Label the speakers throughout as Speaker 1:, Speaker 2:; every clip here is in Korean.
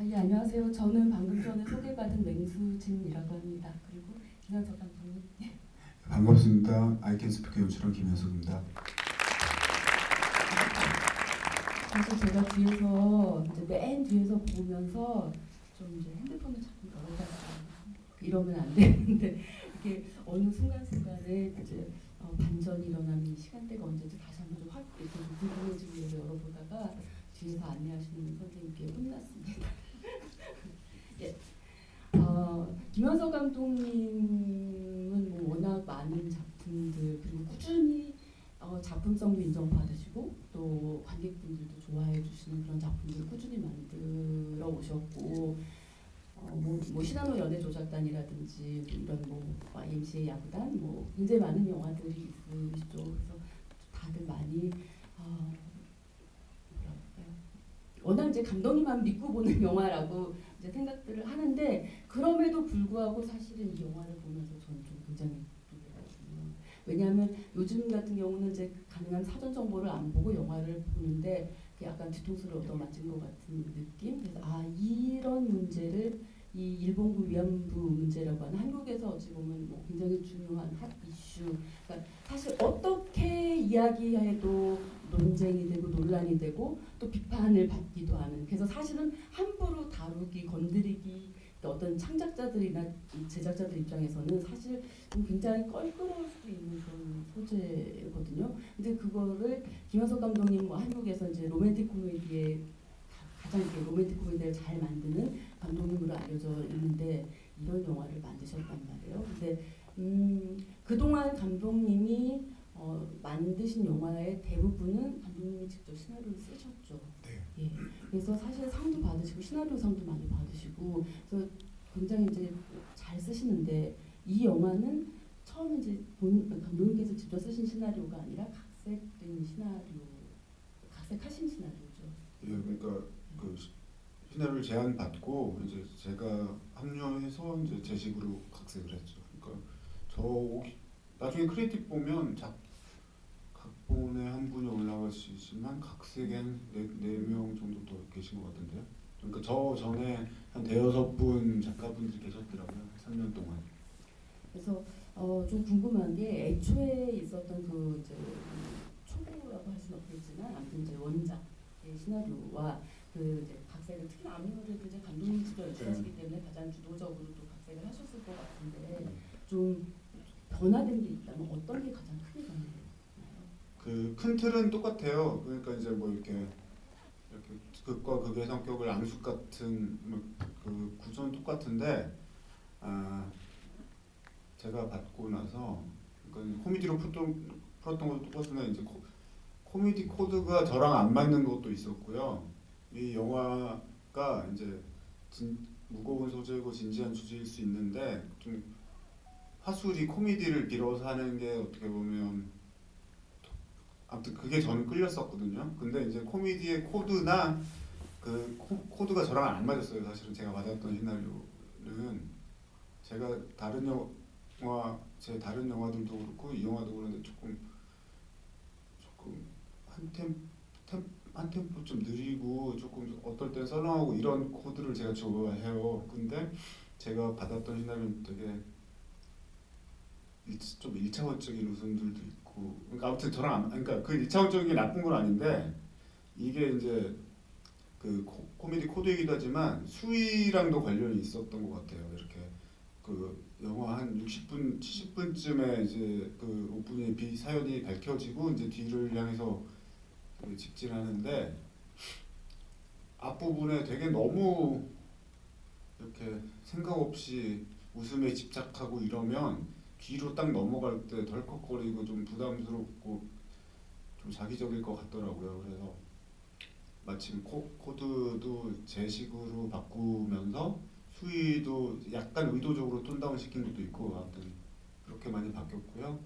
Speaker 1: 예, 안녕하세요. 저는 방금 전에 소개받은 맹수진이라고 합니다. 그리고 김현석 감독님.
Speaker 2: 반갑습니다. 아이캔 스피커 연출한 김현석입니다.
Speaker 1: 사실 제가 뒤에서 이제 맨 뒤에서 보면서 좀 이제 핸드폰을 자꾸 열어다가 이러면 안 되는데 이렇게 어느 순간순간에 이제 반전이 일어나는 이 시간대가 언제인지 다시 한번 좀 확 이렇게 궁금해지기 위해서 열어보다가 뒤에서 안내하시는 선생님께 혼났습니다. 예. 김현석 감독님은 뭐 워낙 많은 작품들 그리고 꾸준히 작품성도 인정받으시고 또 관객분들도 좋아해 주시는 그런 작품들을 꾸준히 만들어 오셨고 뭐 신한호 연애조작단이라든지 이런 뭐 YMCA 야구단 뭐 굉장히 많은 영화들이 있으시죠. 그래서 다들 많이 뭐랄까요? 워낙 이제 감독님만 믿고 보는 영화라고 이제 생각들을 하는데 그럼에도 불구하고 사실은 이 영화를 보면서 저는 좀 굉장히 놀랐거든요. 왜냐하면 요즘 같은 경우는 이제 가능한 사전 정보를 안 보고 영화를 보는데 약간 뒤통수를 얻어맞은 것 같은 느낌. 그래서 이런 문제를 이 일본군 위안부 문제라고 하는 한국에서 어찌 보면 뭐 굉장히 중요한 핫 이슈. 그러니까 사실 어떻게 이야기해도 논쟁이 되고 논란이 되고 또 비판을 받기도 하는. 그래서 사실은 함부로 다루기 건드리기 어떤 창작자들이나 제작자들 입장에서는 사실 굉장히 껄끄러울 수도 있는 그런 소재거든요. 근데 그거를 김현석 감독님 뭐 한국에서 이제 로맨틱 코미디의 가장 이렇게 로맨틱 코미디를 잘 만드는 감독님으로 알려져 있는데 이런 영화를 만드셨단 말이에요. 근데 그동안 감독님이 만드신 영화의 대부분은 감독님이 직접 시나리오를 쓰셨죠.
Speaker 2: 네.
Speaker 1: 예. 그래서 사실 상도 받으시고 시나리오상도 많이 받으시고 그래서 굉장히 이제 잘 쓰시는데 이 영화는 처음 이제 감독님께서 직접 쓰신 시나리오가 아니라 각색된 시나리오, 각색하신 시나리오죠.
Speaker 2: 예, 그러니까 그 시나리오를 제안 받고 이제 제가 합류해서 이제 제 식으로 각색을 했죠. 그러니까 나중에 크리틱 보면 각본에 한 분이 올라가시지만 각색에 네 명 정도 더 계신 것 같은데요. 그러니까 저 전에 한 대여섯 분 작가분들이 계셨더라고요. 3년 동안.
Speaker 1: 그래서 좀 궁금한 게 애초에 있었던 그 이제 초보라고 할 수는 없겠지만 아무튼 이제 원작의 시나리오와 그 이제 각색을 특히 아무래도 이제 감독님 직접 연출하시기 때문에 가장 주도적으로 또 각색을 하셨을 것 같은데 좀 변화된 게 있다면 어떤 게 가장 크게 변화됐나요?
Speaker 2: 그 큰 틀은 똑같아요. 그러니까 이제 뭐 이렇게 극과 극의 성격을 앙숙 같은 그 구조는 똑같은데 제가 받고 나서 그러니까 코미디로 풀었던 것도 똑같은데 이제 코미디 코드가 저랑 안 맞는 것도 있었고요. 이 영화가 이제 무거운 소재고 진지한 주제일 수 있는데 좀 화술이 코미디를 빌어서 하는 게 어떻게 보면 아무튼 그게 저는 끌렸었거든요. 근데 이제 코미디의 코드나 그 코드가 저랑 안 맞았어요. 사실은 제가 받았던 시나리오는 제가 제 다른 영화들도 그렇고 이 영화도 그런데 조금 한 템포 좀 느리고 조금 어떨 땐 썰렁하고 이런 코드를 제가 좋아해요. 근데 제가 받았던 시나리오는 되게 좀 일차원적인 웃음들도 있고 그러니까 아무튼 그러니까 그 일차원적인 게 나쁜 건 아닌데 이게 이제 그 코미디 코드이기도 하지만 수위랑도 관련이 있었던 것 같아요. 이렇게 그 영화 한 60분, 70분쯤에 이제 그 오프닝 사연이 밝혀지고 이제 뒤를 향해서 그 직진하는데 앞부분에 되게 너무 이렇게 생각 없이 웃음에 집착하고 이러면 뒤로 딱 넘어갈 때 덜컥거리고 좀 부담스럽고 좀 자기적일 것 같더라고요. 그래서 마침 코드도 제 식으로 바꾸면서 수위도 약간 의도적으로 톤다운 시킨 것도 있고 아무튼 그렇게 많이 바뀌었고요.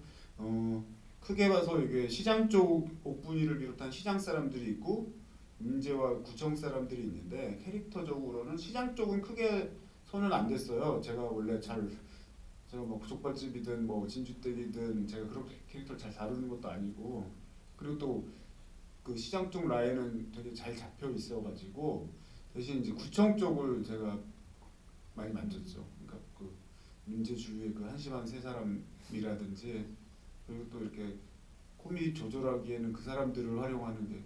Speaker 2: 크게 봐서 이게 시장 쪽 옥분이를 비롯한 시장 사람들이 있고 민재와 구청 사람들이 있는데 캐릭터적으로는 시장 쪽은 크게 손은 안 댔어요. 제가 뭐 족발집이든 뭐 진주댁이든 제가 그렇게 캐릭터를 잘 다루는 것도 아니고 그리고 또 그 시장 쪽 라인은 되게 잘 잡혀 있어가지고 대신 이제 구청 쪽을 제가 많이 만졌죠. 그러니까 그 민주주의의 그 한심한 세 사람이라든지 그리고 또 이렇게 코미디 조절하기에는 그 사람들을 활용하는 게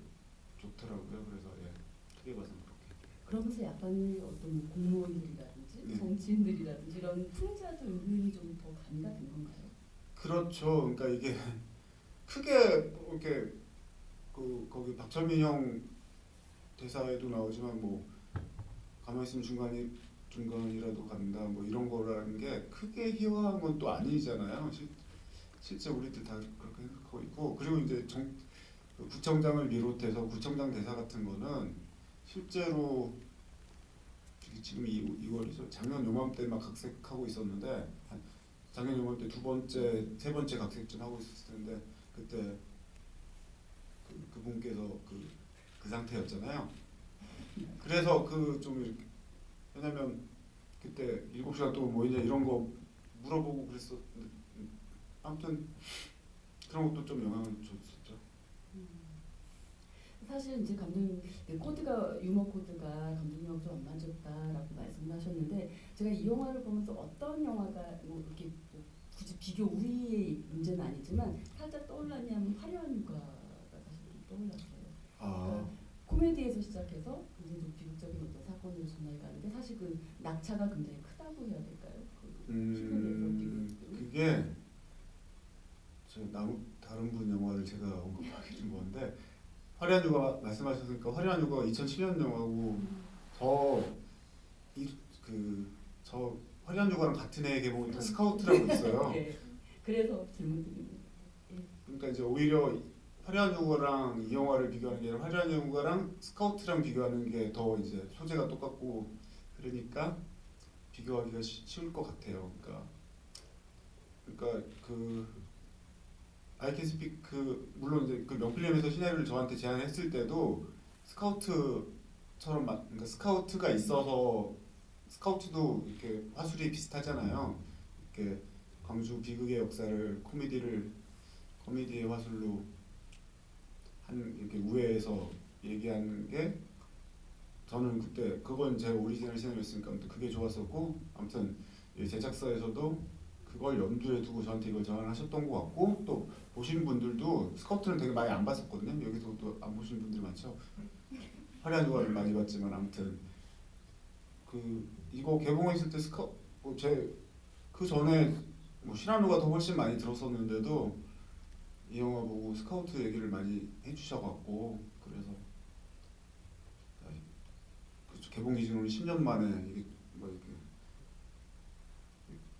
Speaker 2: 좋더라고요. 그래서 예, 크게 봐서 그렇게.
Speaker 1: 그러면서 약간 어떤 공무원들이라든지
Speaker 2: 네.
Speaker 1: 정치인들이라든지 이런 풍자도 은근히 좀 더 가미가 된 건가요?
Speaker 2: 그렇죠. 그러니까 이게 크게 이렇게 그 거기 박철민 형 대사에도 나오지만 뭐 가만히 있으면 중간이라도 간다 뭐 이런 거라는 게 크게 희화한 건 또 아니잖아요. 실제 우리들 다 그렇게 생각하고 있고 그리고 이제 그 구청장을 비롯해서 구청장 대사 같은 거는 실제로 지금 2월이죠. 작년 요맘때 막 각색하고 있었는데 작년 요맘때 두 번째, 세 번째 각색쯤 하고 있었을 텐데 그때 그분께서 그 상태였잖아요. 그래서 그 좀 이렇게 왜냐면 그때 7시간 동안 뭐 있냐 이런 거 물어보고 그랬었는데 아무튼 그런 것도 좀 영향을 줬었죠.
Speaker 1: 사실 이제 감독님 그 코드가 유머 코드가 감독님하고 좀 안 맞았다라고 말씀하셨는데 제가 이 영화를 보면서 어떤 영화가 뭐 이렇게 뭐 굳이 비교 우위의 문제는 아니지만 살짝 떠올랐냐면 화려한 육아가 사실 좀 떠올랐어요.
Speaker 2: 아,
Speaker 1: 그러니까 코미디에서 시작해서 굉장히 좀 비극적인 어떤 사건으로 전환이 가는데 사실 그 낙차가 굉장히 크다고 해야 될까요? 그 필름에서 비극.
Speaker 2: 그게 다른 분 영화를 제가 언급하기 좀 뭐한데 화려한 육아 말씀하셨으니까 화려한 육아가 2007년 영화고 저 화려한 육아랑 같은 해에 개봉했던 스카우트라고 있어요.
Speaker 1: 예. 그래서 질문 드립니다. 예.
Speaker 2: 그러니까 이제 오히려 화려한 육아랑 이 영화를 비교하는 게 아니라 화려한 육아랑 스카우트랑 비교하는 게 더 이제 소재가 똑같고 그러니까 비교하기가 쉬울 것 같아요. 그러니까 그 I Can Speak 물론 이제 그 명필렘에서 시나리오를 저한테 제안했을 때도 그러니까 스카우트가 있어서 스카우트도 이렇게 화술이 비슷하잖아요. 이렇게 광주 비극의 역사를 코미디의 화술로 한 이렇게 우회해서 얘기하는 게 저는 그때 그건 제 오리지널 시나리오였으니까 아무튼 그게 좋았었고 아무튼 이 제작사에서도 그걸 염두에 두고 저한테 이걸 제안하셨던 것 같고 또 보신 분들도 스카우트는 되게 많이 안 봤었거든요. 여기서 또 안 보신 분들 많죠. 화려한 육아를 많이 봤지만 아무튼 이거 개봉했을 때 그 전에 뭐 실화누가 더 훨씬 많이 들었었는데도 이 영화 보고 스카우트 얘기를 많이 해주셔갖고 그래서 개봉 기준으로 10년 만에 이게 뭐 이렇게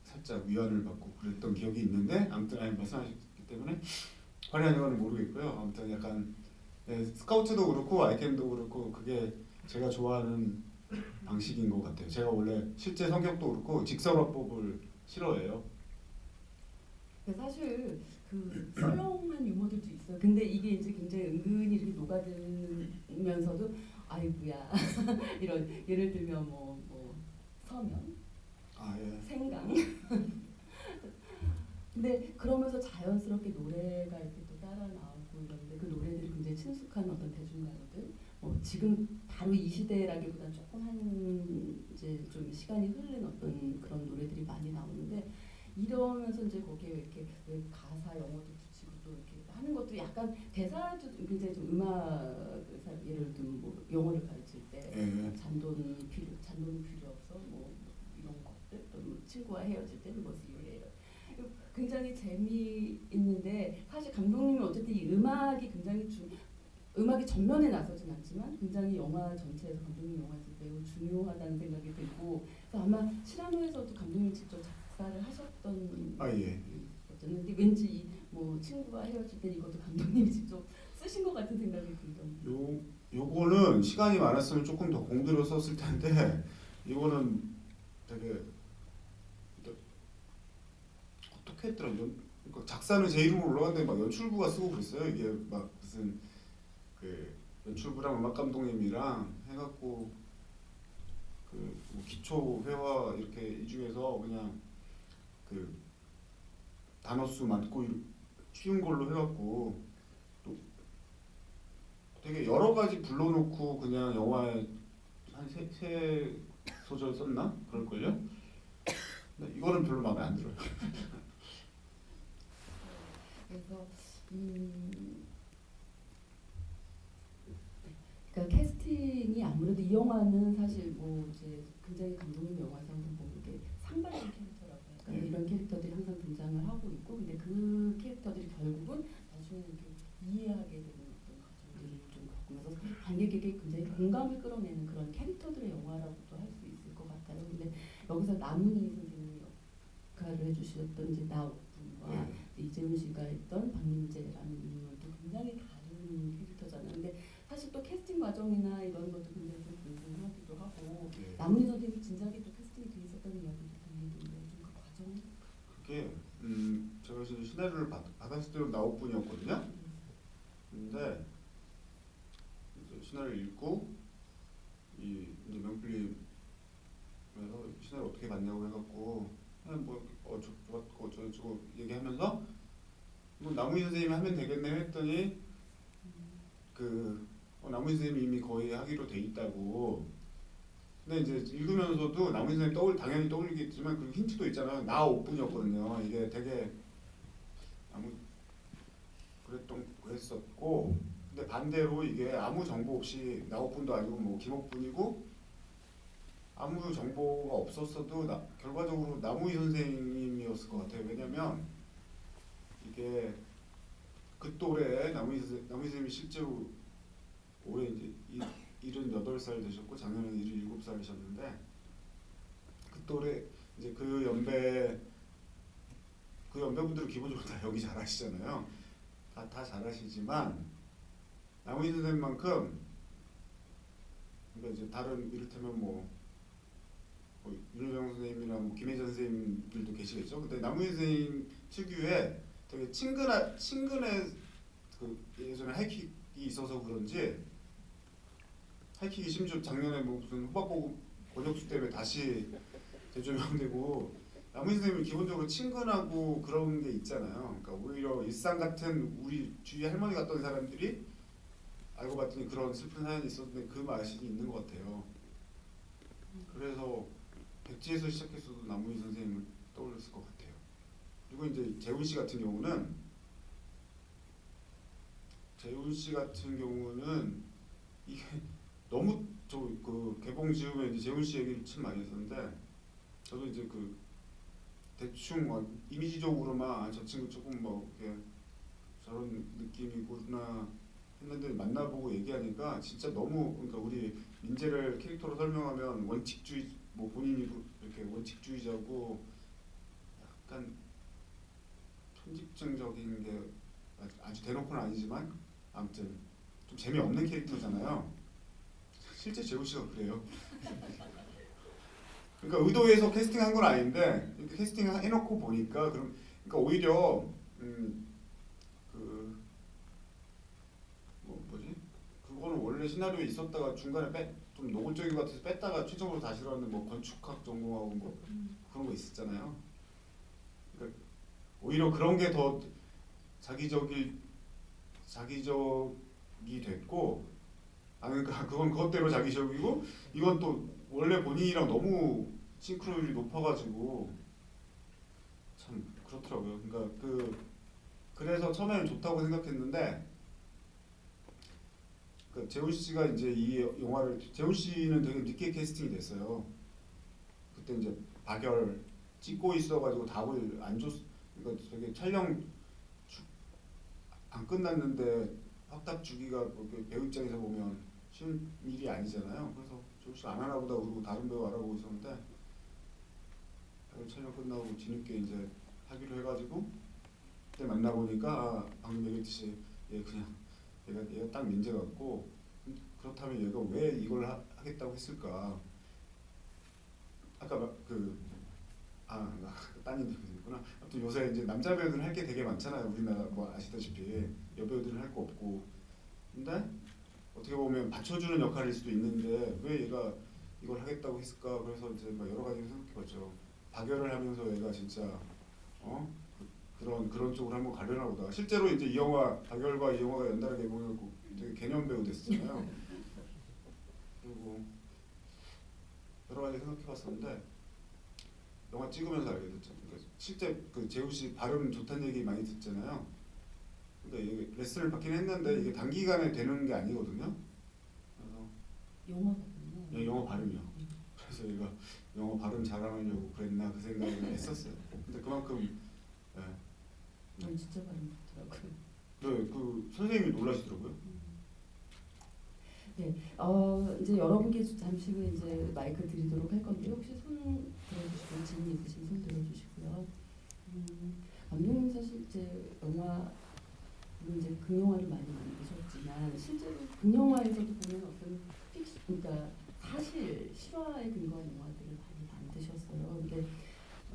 Speaker 2: 살짝 위안을 받고 그랬던 기억이 있는데 아무튼 말씀하셨기 때문에 화려한 영화는 모르겠고요. 아무튼 약간 스카우트도 그렇고 아이캠도 그렇고 그게 제가 좋아하는 방식인 것 같아요. 제가 원래 실제 성격도 그렇고 직설화법을 싫어해요.
Speaker 1: 사실 그 썰렁한 유머들도 있어요. 근데 이게 이제 굉장히 은근히 이렇게 녹아들면서도 아이고야 이런 예를 들면 뭐 서면,
Speaker 2: 예.
Speaker 1: 생강. 근데 그러면서 자연스럽게 노래가 이렇게 또 따라 나오고 이런데 그 노래들이 굉장히 친숙한 어떤 대중가요들. 지금 바로 이 시대라기보다는 조금 이제 좀 시간이 흐른 어떤 그런 노래들이 많이 나오는데 이러면서 이제 거기에 이렇게 왜 가사 영어도 붙이고 또 이렇게 하는 것도 약간 대사도 굉장히 좀 예를 들면 뭐 영어를 가르칠 때
Speaker 2: 예.
Speaker 1: 잔돈이 필요 없어 뭐 이런 것들 또 뭐 친구와 헤어질 때는 뭐 이래 굉장히 재미있는데 사실 감독님이 어쨌든 이 음악이 굉장히 음악이 전면에 나서진 않지만 굉장히 영화 전체에서 감독님 영화에서 매우 중요하다는 생각이 들고 그래서 아마 시라노에서도 감독님 직접 작사를 하셨던
Speaker 2: 예.
Speaker 1: 근데 왠지 뭐 친구와 헤어질 때 이것도 감독님이 직접 쓰신 것 같은 생각이 들던.
Speaker 2: 요거는 시간이 많았으면 조금 더 공들여 썼을 텐데 이거는 되게 어떻게 했더라. 그러니까 작사는 제 이름으로 올라갔는데 막 연출부가 쓰고 그랬어요. 이게 막 무슨 그 연출부랑 음악 감독님이랑 해갖고 뭐 기초 회화 이렇게 이 중에서 그냥 그 단어 수 많고 쉬운 걸로 해갖고 또 되게 여러 가지 불러놓고 그냥 영화에 세 소절 썼나 그럴 걸요. 근데 이거는 별로 마음에 안 들어요.
Speaker 1: 그래서 그러니까 캐스팅이 아무래도 이 영화는 사실 뭐 이제 굉장히 감독님 영화에서 항상 보는 게 상반된 캐릭터라고 할까요?
Speaker 2: 네.
Speaker 1: 이런 캐릭터들이 항상 등장을 하고 있고, 근데 그 캐릭터들이 결국은 나중에 이렇게 이해하게 되는 어떤 과정들을 좀 겪으면서 관객에게 굉장히 공감을 끌어내는 그런 캐릭터들의 영화라고도 할 수 있을 것 같아요. 근데 여기서 남은희 선생님이 역할을 해주셨던 이제 나옥분과
Speaker 2: 네.
Speaker 1: 이재훈 씨가 했던 박민재라는 인물도 굉장히 다른 캐릭터잖아요. 근데 사실 또 캐스팅 과정이나 이런 것도 굉장히 좀 궁금하기도 하고,
Speaker 2: 네.
Speaker 1: 남은희 선생님이 진작에 또 캐스팅이 돼 있었다는 이야기도 들리는데 좀 그 과정.
Speaker 2: 그게 제가 이제 시나리오를 받았을 때로 나올 뿐이었거든요. 근데 이제 시나리오 읽고 이제 명필님에서 시나리오 어떻게 봤냐고 해갖고 그냥 뭐 저거 얘기하면서 뭐 남우희 선생님이 하면 되겠네 했더니 남우희 선생님이 이미 거의 하기로 돼 있다고. 근데 이제 읽으면서도 남우희 선생님 당연히 떠올리겠지만 그 힌트도 있잖아요. 나 5분이었거든요. 이게 되게 아무 그랬었고, 근데 반대로 이게 아무 정보 없이 나 5분도 아니고 뭐 김옥분이고 아무 정보가 없었어도 결과적으로 남우희 선생님이었을 것 같아요. 왜냐면 이게 그 또래 남우희 선생님이 실제로 올해 이제 78살 되셨고 작년에 77살이셨는데 그 또래 이제 그 연배분들은 기본적으로 다 연기 잘하시잖아요. 다 잘하시지만 남우희 선생님만큼 그러니까 이제 다른 이를테면 뭐 윤여정 선생님이나 뭐 김혜전 선생님들도 계시겠죠. 근데 남우희 선생님 특유의 되게 친근의 그 예전에 하이킥이 있어서 그런지 하이킥이 심지어 작년에 뭐 무슨 후박보고 권혁수 때문에 다시 재조명되고 남우희 선생님은 기본적으로 친근하고 그런 게 있잖아요. 그러니까 오히려 일상 같은 우리 주위 할머니 같던 사람들이 알고 봤더니 그런 슬픈 사연이 있었는데 그 맛이 있는 것 같아요. 그래서 백지에서 시작했어도 남우희 선생님을 떠올렸을 것 같아요. 그리고 이제 재훈 씨 같은 경우는 이게 너무 저 그 개봉 즈음에 이제 재훈 씨 얘기를 참 많이 했었는데 저도 이제 그 대충 이미지적으로만 저 친구 조금 뭐 이렇게 저런 느낌이구나 했는데 만나보고 얘기하니까 진짜 너무 그러니까 우리 민재를 캐릭터로 설명하면 원칙주의 뭐 본인이 이렇게 원칙주의자고 약간 편집증적인 게 아주 대놓고는 아니지만 아무튼 좀 재미없는 캐릭터잖아요. 실제 재훈 씨가 그래요. 그러니까 의도해서 캐스팅한 건 아닌데 이렇게 캐스팅 해놓고 보니까 그러니까 오히려 뭐지? 그거는 원래 시나리오에 있었다가 중간에 좀 노골적인 것 같아서 뺐다가 최종으로 다시 들어왔는데 뭐 건축학 전공하고 뭐 그런 거 있었잖아요. 그러니까 오히려 그런 게 더 자기적이 됐고, 그러니까 그건 그것대로 자기적이고 이건 또 원래 본인이랑 너무 싱크로율이 높아가지고 참 그렇더라고요. 그러니까 그래서 처음에는 좋다고 생각했는데 재훈 씨가 이제 이 영화를 재훈 씨는 되게 늦게 캐스팅이 됐어요. 그때 이제 박열 찍고 있어가지고 답을 안 줬. 그러니까 되게 촬영 안 끝났는데 확답 주기가 뭐 배우 입장에서 보면 쉬운 일이 아니잖아요. 그래서 재훈 씨 안 하나 보다 그러고 다른 배우 알아보고 있었는데 촬영 끝나고 뒤늦게 이제 하기로 해가지고 그때 만나보니까 방금 얘기했듯이 얘가 딱 민재 같고 그렇다면 얘가 왜 이걸 하겠다고 했을까? 아까 따님 있구나. 아무튼 요새 이제 남자 배우들 할 게 되게 많잖아요. 우리나라 뭐 아시다시피 여배우들은 할 거 없고. 근데 어떻게 보면 받쳐주는 역할일 수도 있는데 왜 얘가 이걸 하겠다고 했을까? 그래서 이제 막 여러 가지 생각해봤죠. 박열을 하면서 얘가 진짜 그런 쪽으로 한번 가려나 보다. 실제로 이제 이 영화 박열과 이 영화가 연달아 개봉해갖고 되게 개념 배우 됐잖아요. 그리고 다양하게 생각해봤었는데 영화 찍으면서 알게 됐죠. 그러니까 실제 그 재우 씨 발음 좋다는 얘기 많이 듣잖아요. 그러니까 이게 레슨을 받긴 했는데 이게 단기간에 되는 게 아니거든요. 그래서
Speaker 1: 영어거든요.
Speaker 2: 영어 발음이요. 그래서 얘가 영어 발음 자랑하려고 그랬나 그 생각을 했었어요. 근데 그만큼
Speaker 1: 진짜 발음 좋더라고요.
Speaker 2: 네, 그 선생님이 놀라시더라고요.
Speaker 1: 네, 이제 여러분께 잠시 후에 이제 마이크 드리도록 할 건데 혹시 손 들어주시고 질문 있으신 손 들어주시고요. 감독님 사실 이제 영화 물론 이제 극영화를 많이 만드셨지만 실제로 극영화에서도 보면 어떤 그러니까 사실 실화에 근거한 영화들을 많이 만드셨어요. 근데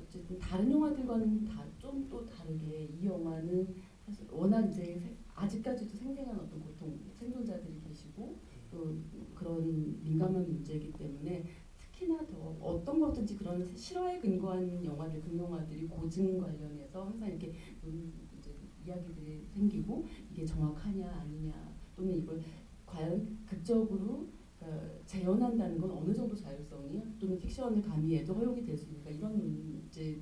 Speaker 1: 어쨌든 다른 영화들과는 좀 또 다르게 이 영화는 사실 워낙 이제 아직까지도 생생한 어떤 고통 생존자들이 계시고 또 그런 민감한 문제이기 때문에 특히나 더 어떤 거든지 그런 실화에 근거한 영화들, 극영화들이 고증 관련해서 항상 이렇게 이제 이야기들이 생기고 이게 정확하냐 아니냐 또는 이걸 과연 극적으로 재현한다는 건 어느 정도 자율성이 또는 픽션을 가미해도 허용이 될 수 있는가 이런 이제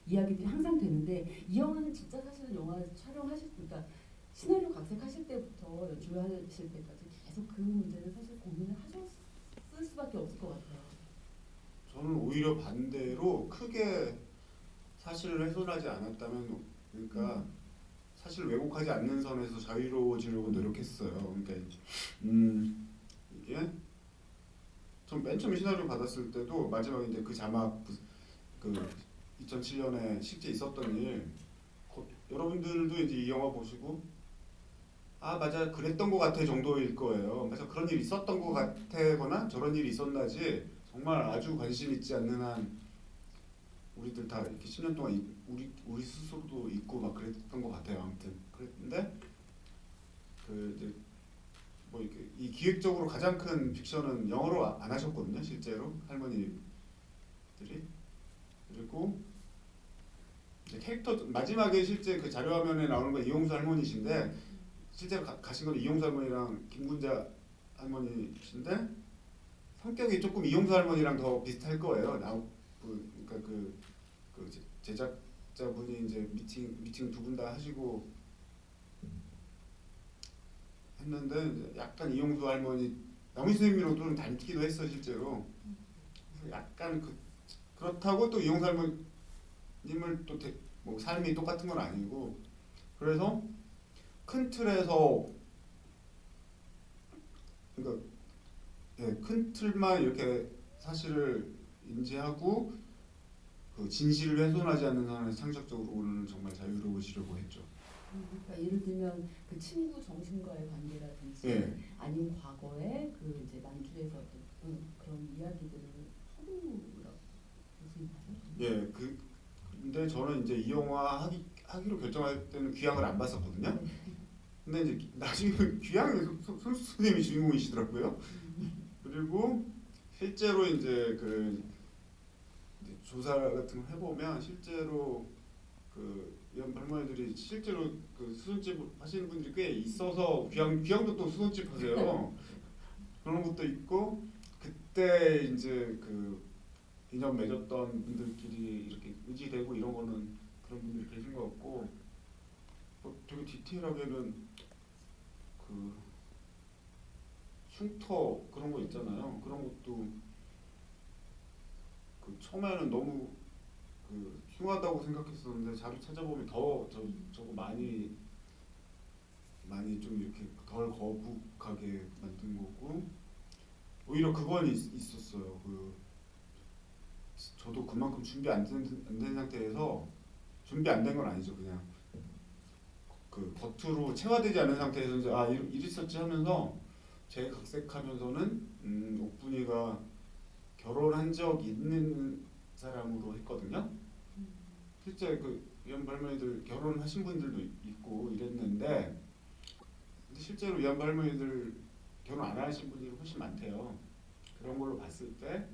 Speaker 1: 이야기들이 항상 되는데 이 영화는 진짜 사실은 영화 촬영하실 그러니까 시나리오 각색하실 때부터 연출하실 때까지 계속 그 문제는 사실 고민을 하셨을 수밖에 없을 것 같아요.
Speaker 2: 저는 오히려 반대로 크게 사실을 훼손하지 않았다면 그러니까 사실 왜곡하지 않는 선에서 자유로워지려고 노력했어요. 그러니까 이게 전 맨 처음에 시나리오 받았을 때도 마지막에 이제 그 자막 그 2007년에 실제 있었던 일 여러분들도 이제 이 영화 보시고 아 맞아 그랬던 것 같아 정도일 거예요. 맞아 그런 일이 있었던 것 같아거나 저런 일이 있었나지 정말 아주 관심 있지 않는 한 우리들 다 이렇게 10년 동안 우리 스스로도 있고 막 그랬던 것 같아요. 아무튼 그랬는데 그 이제 뭐 이렇게 이 기획적으로 가장 큰 픽션은 영어로 안 하셨거든요. 실제로 할머니들이 그리고 이제 캐릭터 마지막에 실제 그 자료 화면에 나오는 건 이용수 할머니신데 실제로 가신 건 이용수 할머니랑 김군자 할머니신데 성격이 조금 이용수 할머니랑 더 비슷할 거예요. 그러니까 그 제작자분이 이제 미팅 두 분 다 하시고 했는데 이제 약간 이용수 할머니 나무선생님으로도 닮기도 했어 실제로. 그래서 약간 그렇다고 또 이용수 할머님을 또 뭐 삶이 똑같은 건 아니고 그래서 큰 틀에서 그러니까 큰 틀만 이렇게 사실을 인지하고 그 진실을 훼손하지 않는 선에서 창작적으로는 정말 자유로우시려고 했죠.
Speaker 1: 그러니까 예를 들면 그 친구 정신과의 관계라든지 아니면 과거에 그 이제 만주에서 어떤 그런 이야기들을 허구라고 말씀하셨죠.
Speaker 2: 근데 저는 이제 이 영화 하기로 결정할 때는 귀향을 안 봤었거든요. 근데 이제 나중에 귀향에 손수 선생님이 주인공이시더라고요. 그리고 실제로 이제 이제 조사 같은 거 해보면 실제로 그 이런 할머니들이 실제로 그 수선집 하시는 분들이 꽤 있어서 귀향도 또 수선집 하세요. 그런 것도 있고 그때 이제 그 인연 맺었던 분들끼리 이렇게 의지되고 이런 거는 그런 분들이 계신 것 같고 뭐 되게 디테일하게는 그 흉터 그런 거 있잖아요. 그런 것도 그 처음에는 너무 그 흉하다고 생각했었는데 자료 찾아보면 더 저거 많이 좀 이렇게 덜 거북하게 만든 거고 오히려 그건 있었어요. 저도 그만큼 준비 안 된 상태에서 준비 안 된 건 아니죠. 그냥 그 겉으로 체화되지 않은 상태에서 이제 이랬었지 하면서 재각색하면서는 옥분이가 결혼한 적 있는 사람으로 했거든요. 실제 그 위안부 할머니들 결혼하신 분들도 있고 이랬는데 근데 실제로 위안부 할머니들 결혼 안 하신 분들이 훨씬 많대요. 그런 걸로 봤을 때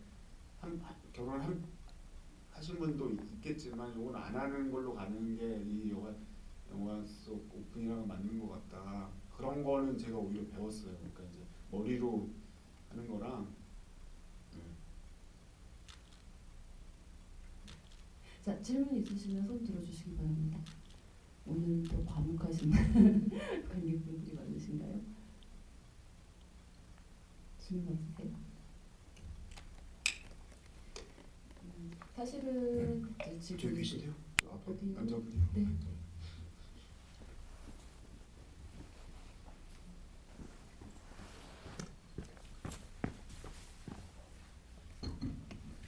Speaker 2: 하신 분도 있겠지만 이건 안 하는 걸로 가는 게 이 영화 속 오픈이랑 맞는 것 같다. 그런 거는 제가 오히려 배웠어요. 그러니까 이제 머리로 하는 거랑
Speaker 1: 자, 질문 있으시면 손 들어주시기 바랍니다. 오늘도 과묵하신 관객분들이 많으신가요? 질문 없으세요? 사실은 이제
Speaker 2: 저기
Speaker 1: 지금
Speaker 2: 계신데요? 앞에
Speaker 1: 어디?
Speaker 2: 남자분이.
Speaker 1: 네.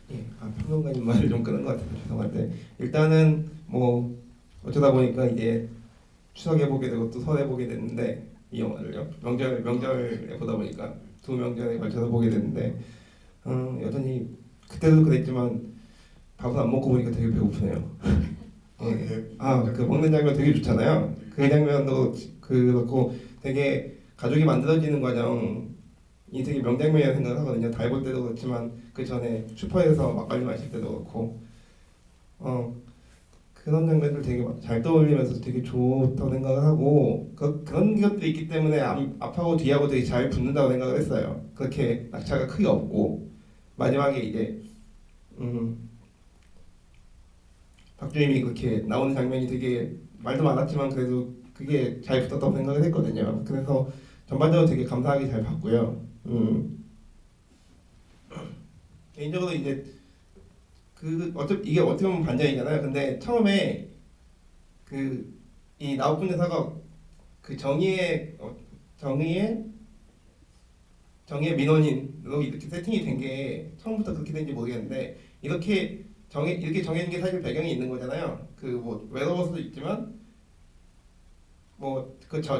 Speaker 3: 예, 평론가님 말을 좀 끊은 것 같아서 죄송한데 일단은 뭐 어쩌다 보니까 이제 추석에 보게 되고 또 설에 보게 됐는데 이 영화를요 명절에 보다 보니까 두 명절에 걸쳐서 보게 됐는데 여전히 그때도 그랬지만 밥은 안 먹고 보니까 되게 배고프네요. 예. 그 먹는 장면 되게 좋잖아요. 그 장면도 그렇고 되게 가족이 만들어지는 과정이 되게 명장면이라고 생각하거든요. 달 볼 때도 그렇지만 그 전에 슈퍼에서 막걸리 마실 때도 그렇고 그런 장면들 되게 잘 떠올리면서 되게 좋다고 생각을 하고 그런 것들이 있기 때문에 앞하고 뒤하고 되게 잘 붙는다고 생각을 했어요. 그렇게 낙차가 크게 없고 마지막에 이제 박주임이 그렇게 나오는 장면이 되게 말도 많았지만 그래도 그게 잘 붙었다고 생각을 했거든요. 그래서 전반적으로 되게 감사하게 잘 봤고요. 개인적으로 이제 이게 어떻게 보면 반전이잖아요. 근데 처음에 이 나우푼 여사가 그 정의의 민원인으로 이렇게 세팅이 된 게 처음부터 그렇게 된지 모르겠는데 이렇게 정해진 게 사실 배경이 있는 거잖아요. 그 뭐 외로울 수도 있지만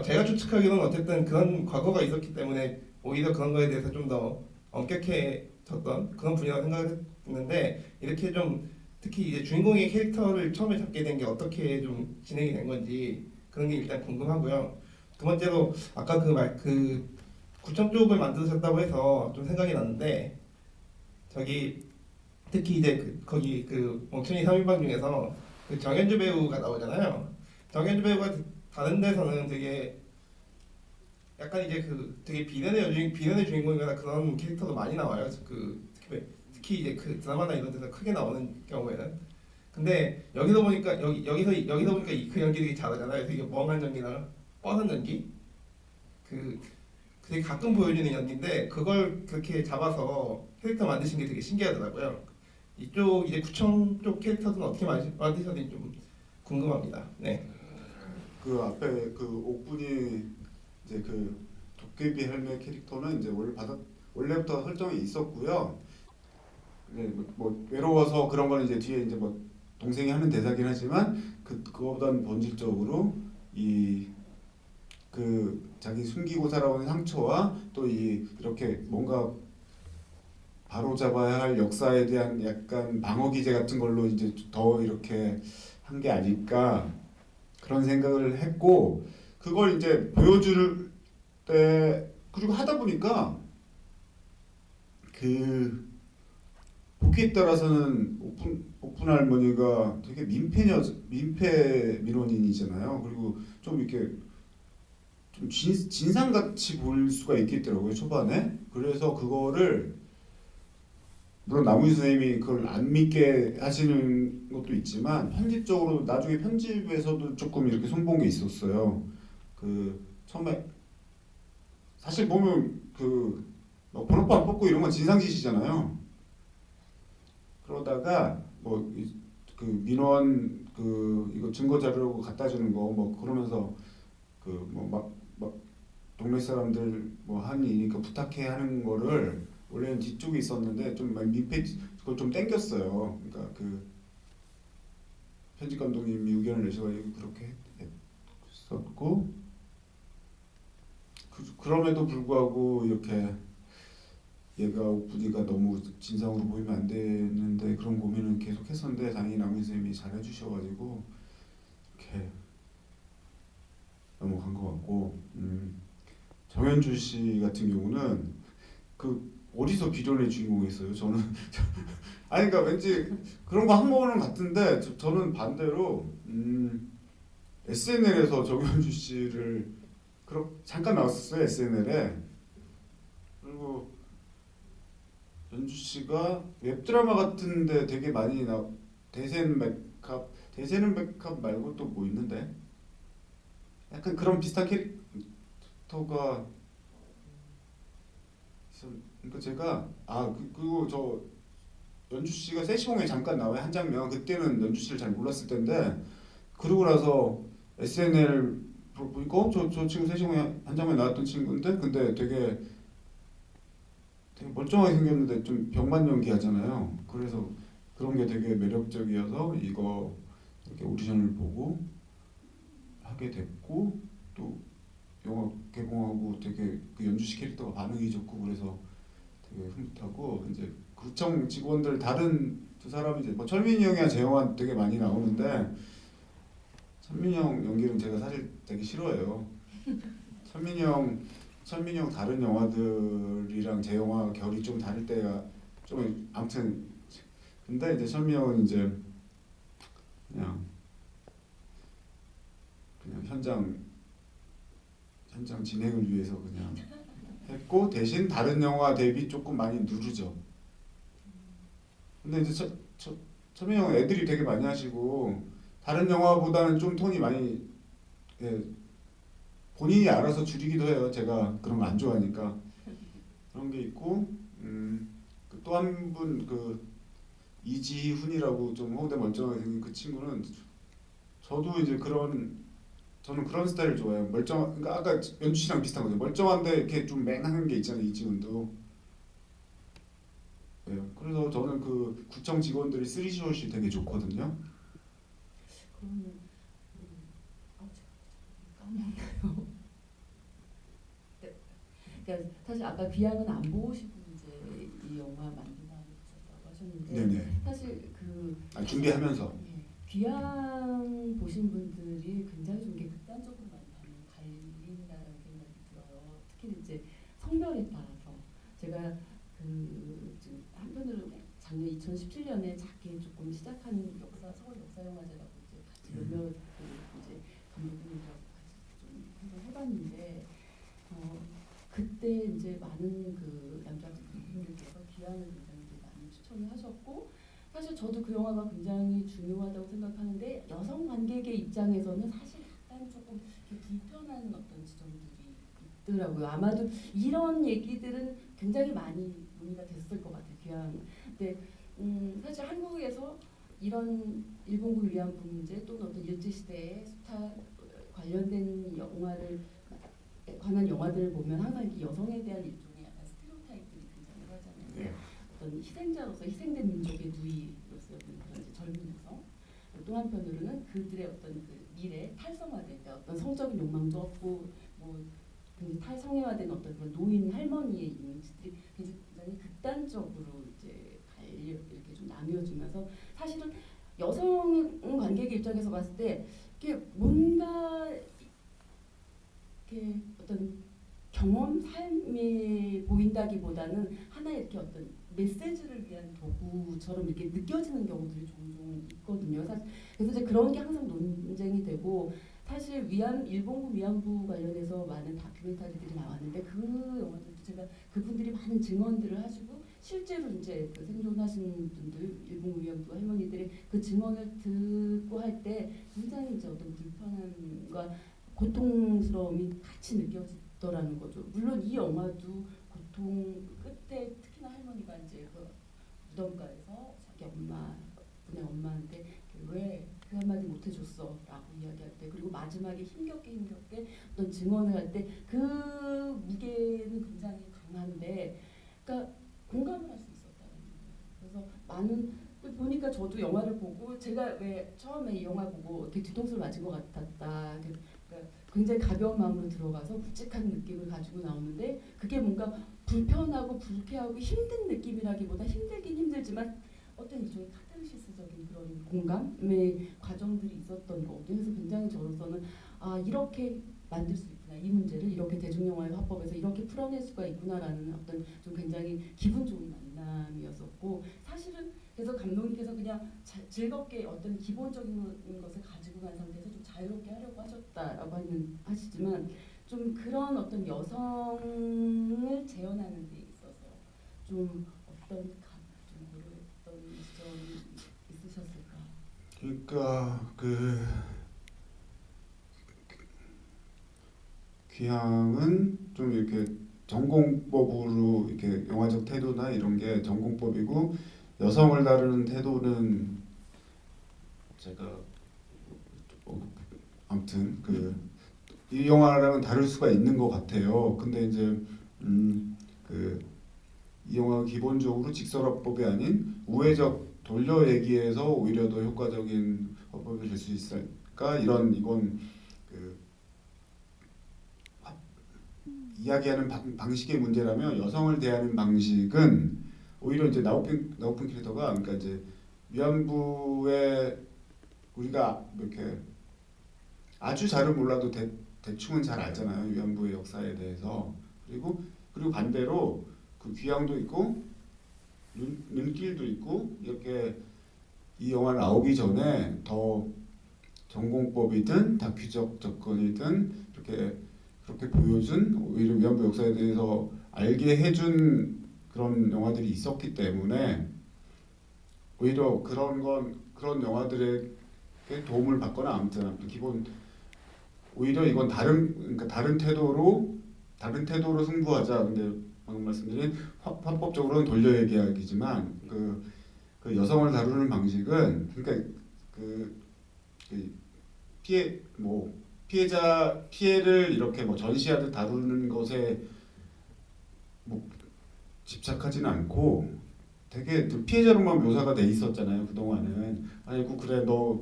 Speaker 3: 제가 추측하기로는 어쨌든 그런 과거가 있었기 때문에 오히려 그런 거에 대해서 좀 더 엄격해졌던 그런 분이라고 생각을 했는데 이렇게 좀 특히 이제 주인공의 캐릭터를 처음에 잡게 된 게 어떻게 좀 진행이 된 건지 그런 게 일단 궁금하고요. 두 번째로 아까 그 구청 쪽을 만드셨다고 해서 좀 생각이 났는데 저기 특히 이제 거기 그 멍청이 3인방 중에서 그 정현주 배우가 나오잖아요. 정현주 배우가 다른 데서는 되게 약간 이제 되게 비련의 주인공이거나 그런 캐릭터도 많이 나와요. 특히 이제 그 드라마나 이런 데서 크게 나오는 경우에는. 근데 여기서 보니까 여기서 보니까 그 연기 되게 잘하잖아요. 되게 멍한 연기나 뻔한 연기. 되게 가끔 보여주는 연기인데 그걸 그렇게 잡아서 캐릭터 만드신 게 되게 신기하더라고요. 이쪽 이제 구청 쪽 캐릭터는 어떻게 만드셨는지 좀 궁금합니다. 네.
Speaker 2: 그 앞에 그 옥분이 이제 그 도깨비 할매 캐릭터는 이제 원래부터 설정이 있었고요. 네, 뭐 외로워서 그런 거는 이제 뒤에 이제 뭐 동생이 하는 대사긴 하지만 그거보다는 본질적으로 자기 숨기고 살아온 상처와 또 이렇게 뭔가 바로잡아야 할 역사에 대한 약간 방어 기제 같은 걸로 이제 더 이렇게 한 게 아닐까 그런 생각을 했고 그걸 이제 보여줄 때 그리고 하다 보니까 보기에 따라서는 오픈 할머니가 되게 민폐 민원인이잖아요. 그리고 좀 이렇게 좀 진상같이 보일 수가 있겠더라고요 초반에. 그래서 그거를 물론 남우희 선생님이 그걸 안 믿게 하시는 것도 있지만 편집적으로 나중에 편집에서도 조금 이렇게 손본 게 있었어요. 처음에 사실 보면 번호표 안 뽑고 이런 건 진상짓이잖아요. 그러다가 민원 이거 증거 자료라고 갖다 주는 거 그러면서 막 동네 사람들 하니까 부탁해 하는 거를 원래는 뒤쪽에 있었는데 좀 민폐 그걸 좀 땡겼어요. 그러니까 편집 감독님이 의견을 내셔가지고 그렇게 했었고 그럼에도 불구하고 이렇게 얘가 옥부디가 너무 진상으로 보이면 안 되는데 그런 고민은 계속 했었는데 다행히 남희 선생님이 잘 해주셔가지고 이렇게 넘어간 것 같고 정현주 씨 같은 경우는 어디서 비련의 주인공이었어요? 저는 아니 그러니까 왠지 그런 거 한 번은 같은데 저는 반대로 SNL에서 정현주 씨를 잠깐 나왔었어요 SNL에. 그리고 연주 씨가 웹드라마 같은데 되게 많이 대센 대세는 백합 말고 또 뭐 있는데? 약간 그런 비슷한 캐릭터가 그러니까 제가 그리고 저 연주 씨가 세시공에 잠깐 나와요 한 장면. 그때는 연주 씨를 잘 몰랐을 때인데 그러고 나서 SNL 보니까 저 친구 세시공에 한 장면 나왔던 친구인데 근데 되게 멀쩡하게 생겼는데 좀 병만 연기하잖아요. 그래서 그런 게 되게 매력적이어서 이거 이렇게 오디션을 보고 하게 됐고 또 영화 개봉하고 되게 그 연주 씨 캐릭터가 반응이 좋고 그래서 되게 흐뭇하고 이제 구청 직원들 다른 두 사람이 이제 뭐 철민이 형이랑 재영아 되게 많이 나오는데 철민이 형 연기는 제가 사실 되게 싫어해요. 철민이 형 다른 영화들이랑 제 영화 결이 좀 다를 때가 좀 아무튼 근데 이제 철민이 형은 이제 그냥 현장 진행을 위해서 그냥 했고 대신 다른 영화 대비 조금 많이 누르죠. 근데 이제 철민이 형은 애들이 되게 많이 하시고 다른 영화보다는 좀 톤이 많이 예, 본인이 알아서 줄이기도 해요. 제가 그런 거 안 좋아하니까 그런 게 있고 또 한 분 그 이지훈이라고 좀 허우대 멀쩡하게 생긴 그 친구는 저도 이제 저는 그런 스타일을 좋아해요. 그러니까 아까 연주 씨랑 비슷한 거죠. 멀쩡한데 이렇게 좀 맹한 게 있잖아요. 이지훈도. 예, 그래서 저는 그 구청 직원들이 쓰리샷이 되게 좋거든요.
Speaker 1: 그러면 까먹나요? 네. 그러니까 사실 아까 귀향은 안 보시고 이제 이 영화 만든다고 하셨는데
Speaker 2: 네네.
Speaker 1: 사실
Speaker 2: 준비하면서.
Speaker 1: 예, 귀향 보신 분들이 굉장히 좀 이게 극단적으로 많이 갈린다는 생각이 들어요. 특히 이제 성별에 따라서 제가 지금 한편으로 작년 2017년에 작게 조금 시작한 서울 역사영화제라고 이제 같이 몇몇 이제 감독님들하고 같이 좀 한번 해봤는데 그때 이제 많은 그 남자 분들께서 귀향을 굉장히 많이 추천을 하셨고 사실 저도 그 영화가 굉장히 중요하다고 생각하는데 여성 관객의 입장에서는 사실 약간 조금 불편한 어떤 지점들이 있더라고요. 아마도 이런 얘기들은 굉장히 많이 논의가 됐을 것 같아요. 귀향. 근데 사실 한국에서 이런 일본군 위안부 문제 또는 어떤 일제시대의 스타 관련된 관한 영화들을 보면 항상 이렇게 여성에 대한 일종의 약간 스테레오타입들이 등장을 하잖아요.
Speaker 2: 네.
Speaker 1: 어떤 희생자로서 희생된 민족의 누이로서 그런 이제 젊은 여성. 또 한편으로는 그들의 어떤 그 미래 탈성화된 어떤 성적인 욕망도 없고 뭐 굉장히 탈성애화된 어떤 그런 노인 할머니의 이미지들이 굉장히 극단적으로 이제 이렇게 좀 나뉘어지면서 사실은 여성 관객의 입장에서 봤을 때 이게 뭔가 이렇게 어떤 경험 삶이 보인다기보다는 하나의 이렇게 어떤 메시지를 위한 도구처럼 이렇게 느껴지는 경우들이 종종 있거든요. 그래서 이제 그런 게 항상 논쟁이 되고 사실 일본군 위안부 관련해서 많은 다큐멘터리들이 나왔는데 그 영화들도 제가 그분들이 많은 증언들을 하시고 실제로 이제 그 생존하신 분들 일본군 위안부 할머니들의 그 증언을 듣고 할 때 굉장히 이제 어떤 불편함과 고통스러움이 같이 느껴지더라는 거죠. 물론 이 영화도 고통 끝에 특히나 할머니가 이제 그 무덤가에서 자기 분의 엄마한테 왜 그 한마디 못 해줬어라고 이야기할 때 그리고 마지막에 힘겹게 어떤 증언을 할 때 그 무게는 굉장히 강한데 그러니까 공감을 할 수 있었다는 거예요. 그래서 많은 보니까 저도 영화를 보고 제가 왜 처음에 이 영화 보고 이렇게 뒤통수를 맞은 것 같았다. 그러니까 굉장히 가벼운 마음으로 들어가서 묵직한 느낌을 가지고 나오는데 그게 뭔가 불편하고 불쾌하고 힘든 느낌이라기보다 힘들긴 힘들지만 어떤 일종의 카타르시스적인 그런 공감의 과정들이 있었던 거거든요. 그래서 굉장히 저로서는 이렇게 만들 수 있구나. 이 문제를 이렇게 대중영화의 화법에서 이렇게 풀어낼 수가 있구나라는 어떤 좀 굉장히 기분 좋은 만남이었었고 사실은 그래서 감독님께서 그냥 즐겁게 어떤 기본적인 것을 가지고 간 상태에서 좀 자유롭게 하려고 하셨다라고 하시지만 좀 그런 어떤 여성을 재현하는 데 있어서 좀 어떤 좀 고려했던 지점이 있으셨을까?
Speaker 2: 그러니까 그 귀향은 좀 이렇게 전공법으로 이렇게 영화적 태도나 이런 게 전공법이고 여성을 다루는 태도는 제가 아무튼 그 이 영화랑은 다를 수가 있는 것 같아요. 근데 이제 그 이 영화가 기본적으로 직설화법이 아닌 우회적 돌려 얘기해서 오히려 더 효과적인 화법이 될 수 있을까 이건 그 이야기하는 방식의 문제라면 여성을 대하는 방식은 오히려 이제 나우픈 캐릭터가 그러니까 이제 위안부의 우리가 이렇게 아주 잘은 몰라도 대충은 잘 알잖아요. 위안부의 역사에 대해서. 그리고 반대로 그 귀향도 있고 눈길도 있고 이렇게 이 영화 나오기 전에 더 전공법이든 다큐적 접근이든 이렇게 그렇게 보여준 오히려 위안부 역사에 대해서 알게 해준 그런 영화들이 있었기 때문에 오히려 그런 영화들에게 도움을 받거나 아무튼 기본 오히려 이건 그러니까 다른 태도로 승부하자. 근데 방금 말씀드린 화법적으로는 돌려 얘기하기지만 그 여성을 다루는 방식은 그러니까 그 피해를 이렇게 뭐 전시하듯 다루는 것에 뭐 집착하지는 않고 되게 피해자로만 묘사가 돼 있었잖아요. 그동안은 아이고 그래 너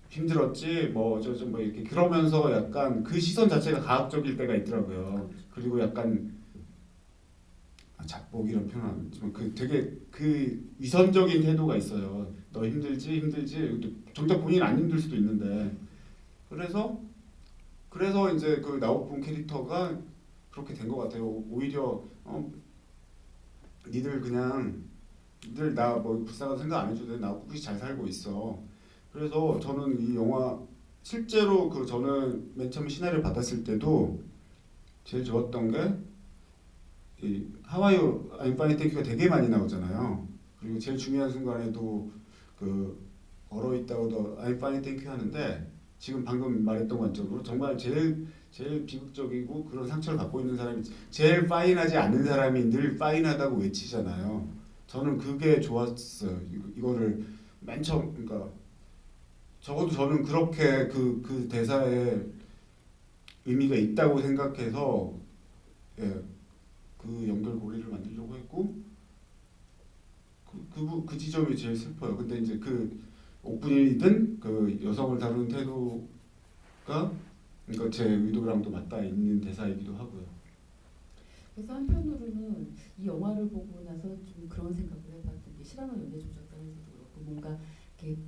Speaker 2: 힘들었지 뭐 어쩌고 뭐 이렇게 그러면서 약간 그 시선 자체가 가학적일 때가 있더라고요. 그리고 약간 작복 이런 표현 안 하지만 되게 위선적인 태도가 있어요. 너 힘들지 정작 본인 안 힘들 수도 있는데 그래서 이제 그 나우폰 캐릭터가 그렇게 된 것 같아요. 오히려 니들 나 뭐 불쌍한 생각 안 해줘도 돼. 나 꿋꿋이 잘 살고 있어. 그래서 저는 이 영화 실제로 저는 맨 처음 시나리오 받았을 때도 제일 좋았던 게 이 하와이유 I'm fine thank you가 되게 많이 나오잖아요. 그리고 제일 중요한 순간에도 걸어 있다고도 I'm fine thank you 하는데 지금 방금 말했던 관점으로 정말 제일 비극적이고 그런 상처를 갖고 있는 사람이 제일 파인하지 않는 사람이 늘 파인하다고 외치잖아요. 저는 그게 좋았어요. 이거를 맨 처음 그러니까 적어도 저는 그렇게 그 대사에 의미가 있다고 생각해서 그 연결고리를 만들려고 했고 그 지점이 제일 슬퍼요. 근데 이제 그 오프닝이든 그 여성을 다루는 태도가 그러니까 제 의도랑도 맞닿아 있는 대사이기도 하고요.
Speaker 1: 그래서 한편으로는 이 영화를 보고 나서 좀 그런 생각을 해봤던 게 시라노 연쇄조작단에서도 그렇고 뭔가 이렇게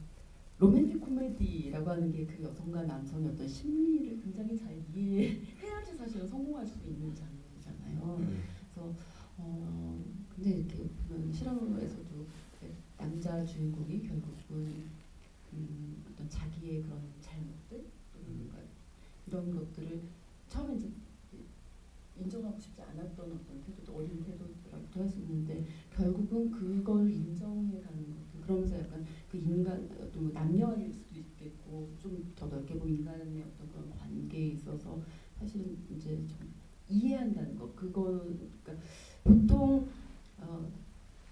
Speaker 1: 로맨틱 코미디라고 하는 게 그 여성과 남성의 어떤 심리를 굉장히 잘 이해해야지 사실은 성공할 수 있는 장르잖아요. 그래서 근데 이렇게 보면 시라노에서도 남자 주인공이 결국은 어떤 자기의 그런 잘못들 뭔가 이런 것들을 처음에 이제 인정하고 싶지 않았던 어떤 태도도 어린 태도라고도 할 수 있는데 결국은 그걸 인정해가는 것들 그러면서 약간 그 인간 어떤 뭐 남녀일 수도 있겠고 좀 더 넓게 보면 인간의 어떤 그런 관계에 있어서 사실은 이제 좀 이해한다는 거 그러니까 보통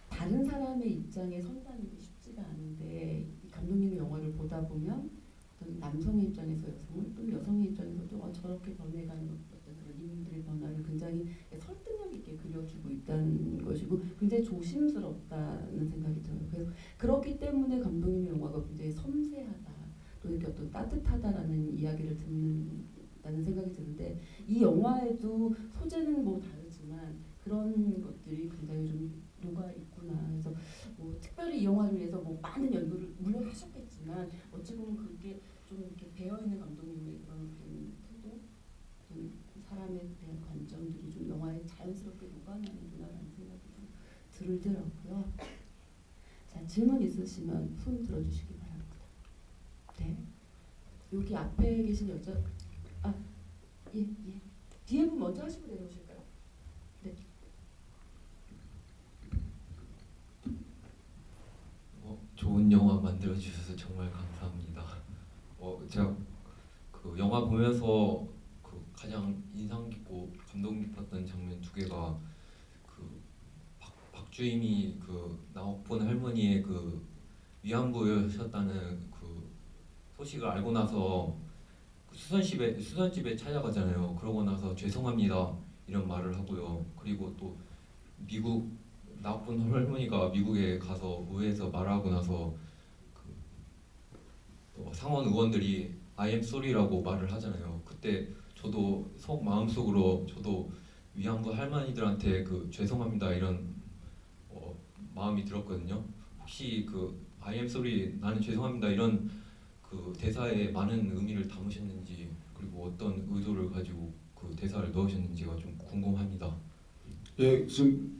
Speaker 1: 다른 사람의 입장에 선다는 게 쉽지가 않은데 이 감독님의 영화를 보다 보면 어떤 남성의 입장에서 여성을 또 여성의 입장에서도 저렇게 변해가는 어떤 그런 인물들의 변화를 굉장히 설득력 있게 그려주고 있다는 것이고 굉장히 조심스럽다는 생각이 들어요. 그래서 그렇기 때문에 감독님의 영화가 굉장히 섬세하다 또 이렇게 어떤 따뜻하다라는 이야기를 듣는다는 생각이 드는데 이 영화에도 소재는 뭐 다르지만 그런 것들이 굉장히 좀 녹아 있구나. 그래서 뭐 특별히 이 영화를 위해서 뭐 많은 연구를 물론 하셨겠지만 어찌 보면 그게 좀 이렇게 배어 있는 감독님의 그런 태도, 좀 사람에 대한 관점들이 좀 영화에 자연스럽게 녹아나는구나라는 생각이 좀 들더라고요. 자 질문 있으시면 손 들어주시기 바랍니다. 네. 여기 앞에 계신 여자, 예. 뒤에 분 먼저 하시고 내려오실까요? 네.
Speaker 4: 좋은 좋은 영화 만들어 주셔서 정말 감사합니다. 제가 그 영화 보면서 그 가장 인상 깊고 감동 깊었던 장면 두 개가 그 박주임이 그 나옥본 할머니의 그 위안부였다는 그 소식을 알고 나서 그 수선집에 찾아가잖아요. 그러고 나서 죄송합니다 이런 말을 하고요. 그리고 또 미국 나쁜 할머니가 미국에 가서 의회에서 말하고 나서 또 상원 의원들이 I am sorry라고 말을 하잖아요. 그때 저도 마음속으로 저도 위안부 할머니들한테 그 죄송합니다 이런 마음이 들었거든요. 혹시 그 I am sorry 나는 죄송합니다 이런 그 대사에 많은 의미를 담으셨는지 그리고 어떤 의도를 가지고 그 대사를 넣으셨는지가 좀 궁금합니다.
Speaker 2: 예, 지금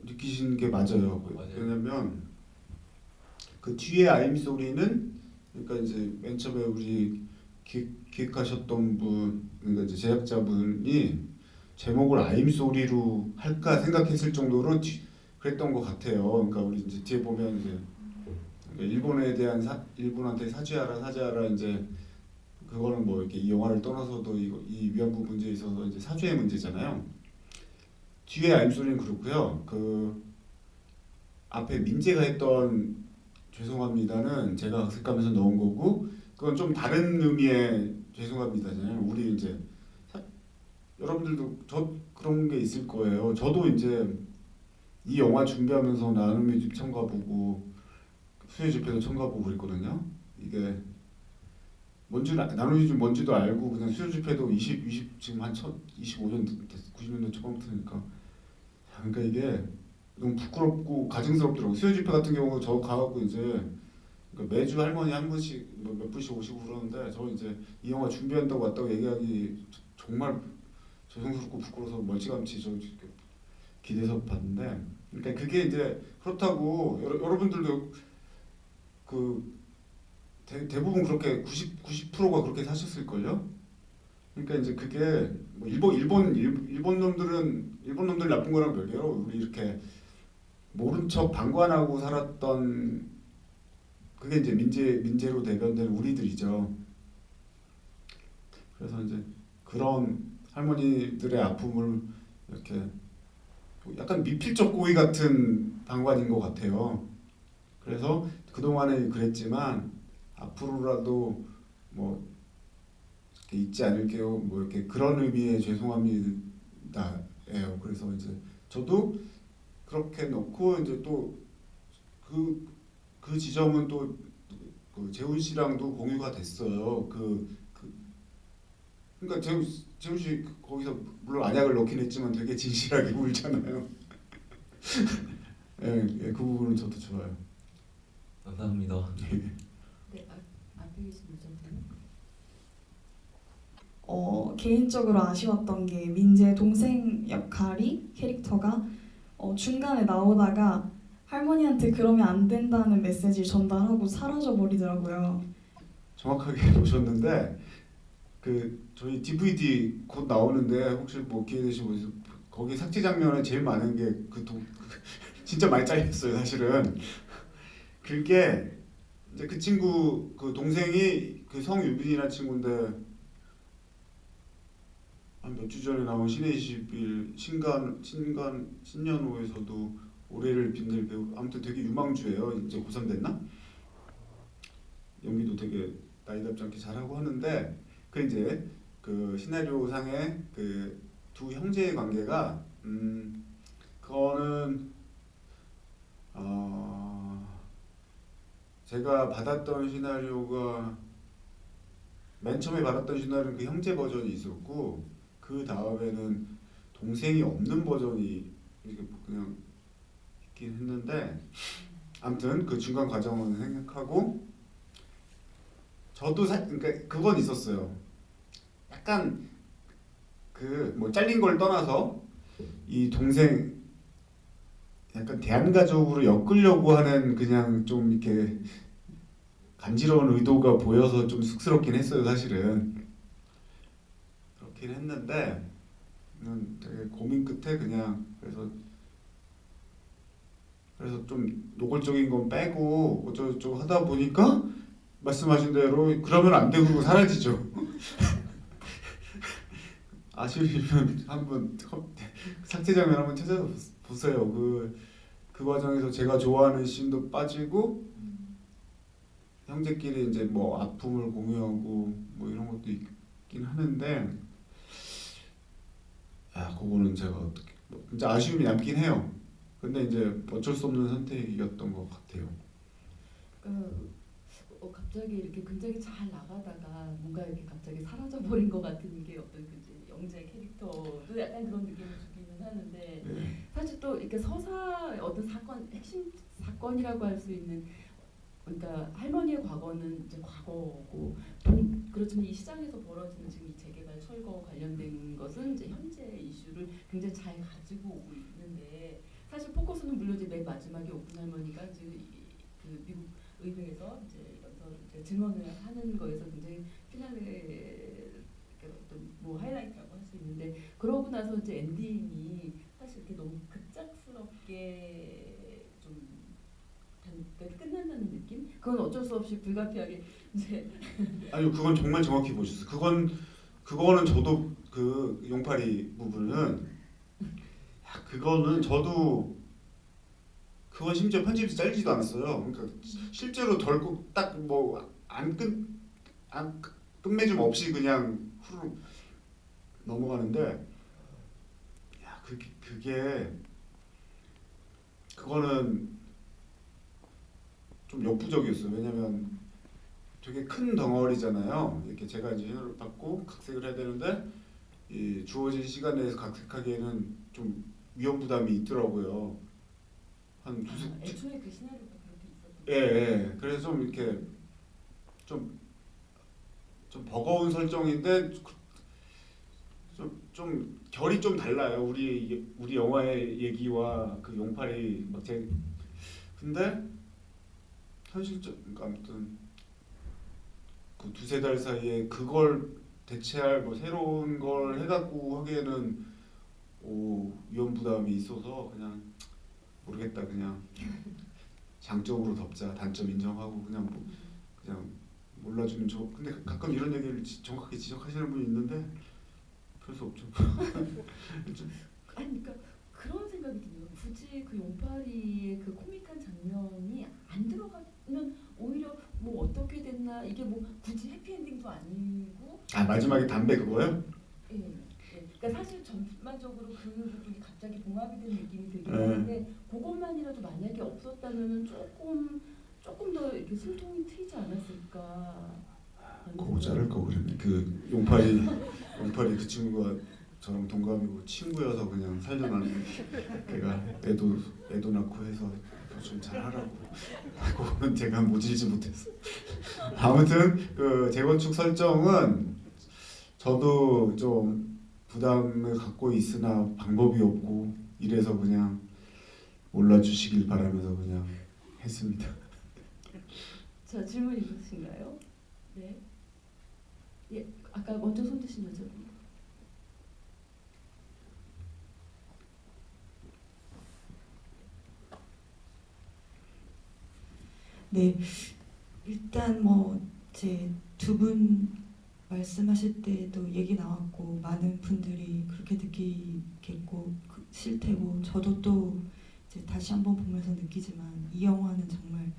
Speaker 2: 느끼신 게 맞아요.
Speaker 4: 맞아요.
Speaker 2: 왜냐면 그 뒤에 I'm sorry는 그러니까 이제 맨 처음에 우리 기획하셨던 분, 그러니까 이제 제작자분이 제목을 I'm sorry로 할까 생각했을 정도로 그랬던 것 같아요. 그러니까 우리 이제 뒤에 보면 이제 일본에 대한 일본한테 사죄하라 이제 그거는 뭐 이렇게 이 영화를 떠나서도 이 위안부 문제에 있어서 이제 사죄의 문제잖아요. 뒤에 I'm sorry는 그렇고요. 그 앞에 민재가 했던 죄송합니다는 제가 학습하면서 넣은 거고 그건 좀 다른 의미의 죄송합니다잖아요. 우리 이제 여러분들도 그런 게 있을 거예요. 저도 이제 이 영화 준비하면서 나눔의 집 처음 가보고 수요 집회도 처음 가보고 그랬거든요. 이게 나눔의 집 뭔지도 알고 그냥 수요 집회도 20 지금 한 25년 90년대 초반부터니까 그러니까 이게 너무 부끄럽고 가증스럽더라고요. 수요 집회 같은 경우 저 가갖고 이제 그러니까 매주 할머니 한 분씩 몇 분씩 오시고 그러는데 저 이제 이 영화 준비한다고 왔다고 얘기하기 정말 죄송스럽고 부끄러워서 멀찌감치 저 기대서 봤는데 그러니까 그게 이제 그렇다고 여러분들도 그 대부분 그렇게 90%가 그렇게 사셨을걸요? 그러니까 이제 그게 뭐 일본 놈들 나쁜 거랑 별개로 우리 이렇게 모른 척 방관하고 살았던 그게 이제 민재로 대변되는 우리들이죠. 그래서 이제 그런 할머니들의 아픔을 이렇게 약간 미필적 고의 같은 방관인 것 같아요. 그래서 그동안에 그랬지만 앞으로라도 뭐 이렇게 잊지 않을게요. 뭐 이렇게 그런 의미의 죄송합니다예요. 그래서 이제 저도 그렇게 넣고 이제 또 그 지점은 또 그 재훈 씨랑도 공유가 됐어요. 그러니까 재훈 씨 거기서 물론 안약을 넣긴 했지만 되게 진실하게 울잖아요. 예, 그 부분은 저도 좋아요.
Speaker 4: 감사합니다.
Speaker 1: 네, 앞에 계신 분께서는
Speaker 5: 개인적으로 아쉬웠던 게 민재 동생 역할이 캐릭터가 중간에 나오다가 할머니한테 그러면 안 된다는 메시지를 전달하고 사라져 버리더라고요.
Speaker 2: 정확하게 보셨는데 그 저희 DVD 곧 나오는데 혹시 뭐 기회 되시면 거기 삭제 장면에 제일 많은 게 진짜 많이 잘렸어요 사실은. 그게 이제 그 친구 그 동생이 그 성유빈이라는 친구인데 한 몇 주 전에 나온 신의 20일 신년호에서도 올해를 빛낼 배우 아무튼 되게 유망주예요. 이제 고3 됐나? 연기도 되게 나이답지 않게 잘하고 하는데 그 이제 그 시나리오 상의 그 두 형제의 관계가 그거는 제가 받았던 시나리오가 맨 처음에 받았던 시나리오는 그 형제 버전이 있었고 그 다음에는 동생이 없는 버전이 이렇게 그냥 있긴 했는데 아무튼 그 중간 과정은 생각하고 저도 그러니까 그건 있었어요. 약간 그 뭐 잘린 걸 떠나서 이 동생 약간 대한가족으로 엮으려고 하는 그냥 좀 이렇게 간지러운 의도가 보여서 좀 쑥스럽긴 했어요 사실은. 그렇긴 했는데 되게 고민 끝에 그냥 그래서 그래서 좀 노골적인 건 빼고 어쩌고저쩌고 하다 보니까 말씀하신 대로 그러면 안 되고 사라지죠. 아시면 한번 삭제 장면 한번 찾아보세요. 그 과정에서 제가 좋아하는 씬도 빠지고 형제끼리 이제 뭐 아픔을 공유하고 뭐 이런 것도 있긴 하는데 그거는 제가 어떻게 진짜 아쉬움이 남긴 해요. 근데 이제 어쩔 수 없는 선택이었던 것 같아요.
Speaker 1: 갑자기 이렇게 굉장히 잘 나가다가 뭔가 이렇게 갑자기 사라져 버린 것 같은 게 어떤 그 영재 캐릭터도 약간 그런 느낌을 주기는 하는데
Speaker 2: 네.
Speaker 1: 사실 또 이렇게 서사의 어떤 사건 핵심 사건이라고 할 수 있는 그러니까 할머니의 과거는 이제 과거고 그렇지만 이 시장에서 벌어지는 지금 이 재개발 철거 관련된 것은 이제 현재 이슈를 굉장히 잘 가지고 오고 있는데 사실 포커스는 물론 이제 맨 마지막에 오픈 할머니가 이제 그 미국 의회에서 이제 증언을 하는 거에서 굉장히 피날레 어떤 뭐 하이라이트라고 할 수 있는데 그러고 나서 이제 엔딩이 사실 이렇게 너무 급작스럽게 좀 끝난다는 느낌? 그건 어쩔 수 없이 불가피하게 이제
Speaker 2: 아니요, 그건 정말 정확히 보셨어요. 그거는 저도 그 용팔이 부분은 그거는 저도 그건 심지어 편집에서 잘리지도 않았어요. 그러니까 실제로 덜컥 딱 뭐 안 끝맺음 없이 그냥 후루룩 넘어가는데 그거는 좀 역부족이었어요. 왜냐면 되게 큰 덩어리잖아요. 이렇게 제가 이제 휴가를 받고 각색을 해야 되는데 이 주어진 시간 내에서 각색하기에는 좀 위험 부담이 있더라고요. 한 두세
Speaker 1: 애초에 그 시나리오가 그렇게 있었던
Speaker 2: 예. 그래서 좀 이렇게 좀 버거운 설정인데 좀 결이 좀 달라요. 우리 영화의 얘기와 그 용팔이 근데 현실적 그러니까 아무튼 그 두세 달 사이에 그걸 대체할 뭐 새로운 걸 해갖고 하기에는 위험 부담이 있어서 그냥 모르겠다 그냥 장점으로 덮자 단점 인정하고 그냥 몰라주는 저 근데 가끔 이런 얘기를 정확하게 지적하시는 분이 있는데 별 수 없죠.
Speaker 1: 아니 그러니까 그런 생각이 드네요. 굳이 그 용팔이의 그 코믹한 장면이 안 들어가면 오히려 뭐 어떻게 됐나 이게 뭐 굳이 해피엔딩도 아니고
Speaker 2: 마지막에 담배 그거요?
Speaker 1: 예. 그러니까 사실 전반적으로 그 부분이 갑자기 봉합이 된 느낌이 들긴
Speaker 2: 네.
Speaker 1: 하는데 그것만이라도 만약에 없었다면은 조금 더 이렇게 숨통이 트이지 않았을까.
Speaker 2: 그거 자를 거 그랬네. 그 용팔이 그 친구가 저랑 동갑이고 친구여서 그냥 살려나는 걔가 애도 낳고 해서 좀 잘하라고 그거는 제가 모질지 못했어. 아무튼 그 재건축 설정은 저도 좀 부담을 갖고 있으나 방법이 없고 이래서 그냥 몰라주시길 바라면서 그냥 했습니다.
Speaker 1: 자 질문 있으신가요? 네. 예, 아까 먼저 손 드신 여자분.
Speaker 6: 네, 일단 뭐 이제 두 분 말씀하실 때도 얘기 나왔고 많은 분들이 그렇게 느끼겠고 싫대고 저도 또 이제 다시 한번 보면서 느끼지만 이 영화는 정말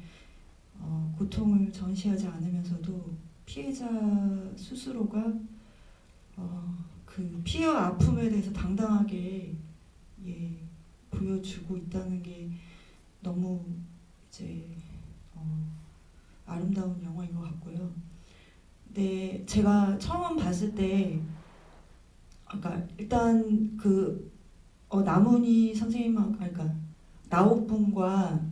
Speaker 6: 고통을 전시하지 않으면서도 피해자 스스로가 그 피해와 아픔에 대해서 당당하게 보여주고 있다는 게 너무 이제 아름다운 영화인 것 같고요. 근데 제가 처음 봤을 때, 그러니까 일단 그 나문희 선생님하고, 그러니까 나옥분과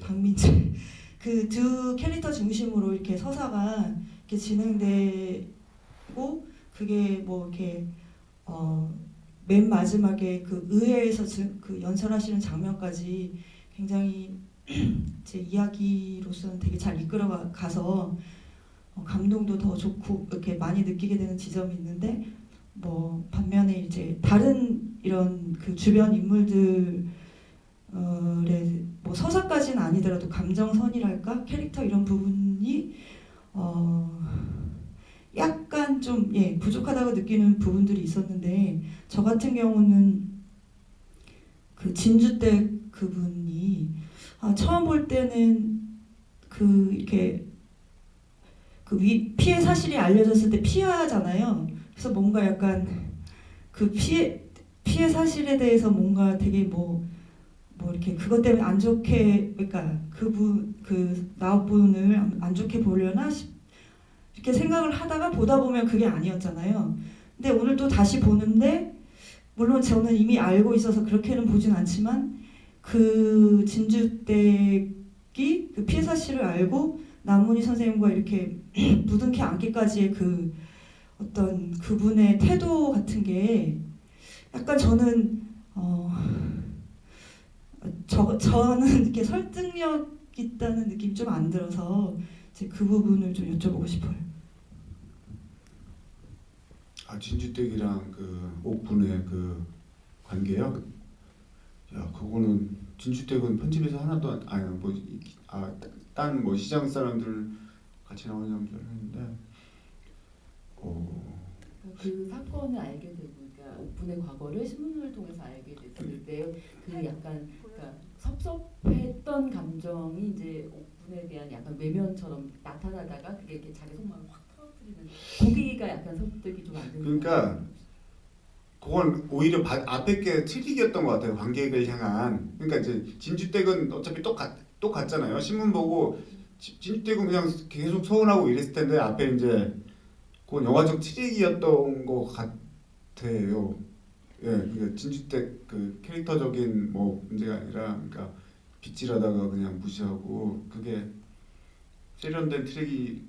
Speaker 6: 박민재 그 두 캐릭터 중심으로 이렇게 서사가 이렇게 진행되고 그게 뭐 이렇게 맨 마지막에 그 의회에서 그 연설하시는 장면까지 굉장히 제 이야기로서는 되게 잘 이끌어가서 감동도 더 좋고 이렇게 많이 느끼게 되는 지점이 있는데 뭐 반면에 이제 다른 이런 그 주변 인물들 뭐 서사까지는 아니더라도 감정선이랄까 캐릭터 이런 부분이 약간 좀 부족하다고 느끼는 부분들이 있었는데 저 같은 경우는 그 진주 때 그분이 처음 볼 때는 그 이렇게 그 피해 사실이 알려졌을 때 피하잖아요. 그래서 뭔가 약간 그 피해 사실에 대해서 뭔가 되게 뭐 이렇게 그것 때문에 안 좋게 그러니까 그 나옥분을 안 좋게 보려나 이렇게 생각을 하다가 보다 보면 그게 아니었잖아요. 근데 오늘 또 다시 보는데 물론 저는 이미 알고 있어서 그렇게는 보진 않지만 그 진주댁이 그 피해 사실을 알고 남문희 선생님과 이렇게 무등케 앉기까지의 그 어떤 그분의 태도 같은 게 약간 저는 저는 이렇게 설득력 있다는 느낌이 좀 안 들어서 이제 그 부분을 좀 여쭤보고 싶어요.
Speaker 2: 진주댁이랑 그 옥분의 그 관계요? 야, 그거는 진주댁은 편집에서 하나도 딴 뭐 시장 사람들 같이 나오냐는 줄 알았는데
Speaker 1: 그 사건을 알게 되고, 그러니까 옥분의 과거를 신문을 통해서 알게 됐을 때 그 약간 그러니까 섭섭했던 감정이 이제 옥분에 대한 약간 외면처럼 나타나다가 그게 이렇게 자기 속마음을 확 터뜨리는 거기가 약간 설득이 좀 안 되는.
Speaker 2: 그러니까 그건 오히려 앞에 게 트릭이었던 것 같아요. 관객을 향한. 그러니까 이제 진주댁은 어차피 똑같잖아요. 신문 보고 진주댁은 그냥 계속 서운하고 이랬을 텐데 앞에 이제 그건 영화적 트릭이었던 것 같아요. 예, 그러니까 진주댁 그 캐릭터적인 뭐 문제가 아니라 그러니까 빗질하다가 그냥 무시하고 그게 세련된 트릭이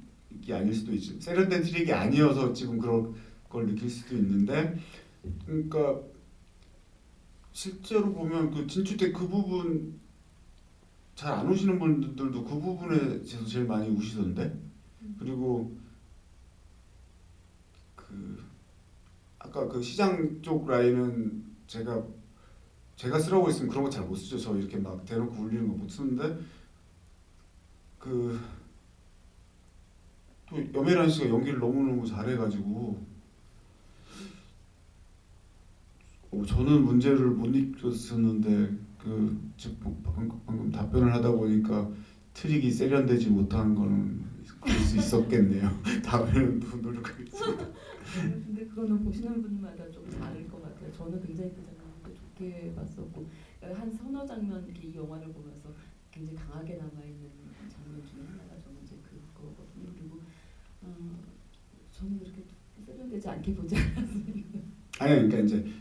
Speaker 2: 아닐 수도 있죠. 세련된 트릭이 아니어서 지금 그런 걸 느낄 수도 있는데. 그러니까 실제로 보면 그 진주댁 그 부분 잘 안 우시는 분들도 그 부분에 대해서 제일 많이 우시던데. 그리고 그 아까 그 시장 쪽 라인은 제가 쓰라고 했으면 그런 거 잘 못 쓰죠. 저 이렇게 막 대놓고 울리는 거 못 쓰는데 그 또 염혜란 씨가 연기를 너무너무 잘해가지고 저는 문제를 못 느꼈었는데 방금 답변을 하다 보니까 트릭이 세련되지 못한 거는 그럴 수 있었겠네요. 다음에는 더 노력하겠습니다.
Speaker 1: 근데 그거는 보시는 분마다 좀 다를 것 같아요. 저는 굉장히 그 장면을 좋게 봤었고 한 서너 장면 이렇게 이 영화를 보면서 굉장히 강하게 남아있는 장면 중에 하나가 저는 이제 그거거든요. 그리고 저는 그렇게 세련되지 않게 보지 않았습니다.
Speaker 2: 아니 그러니까 이제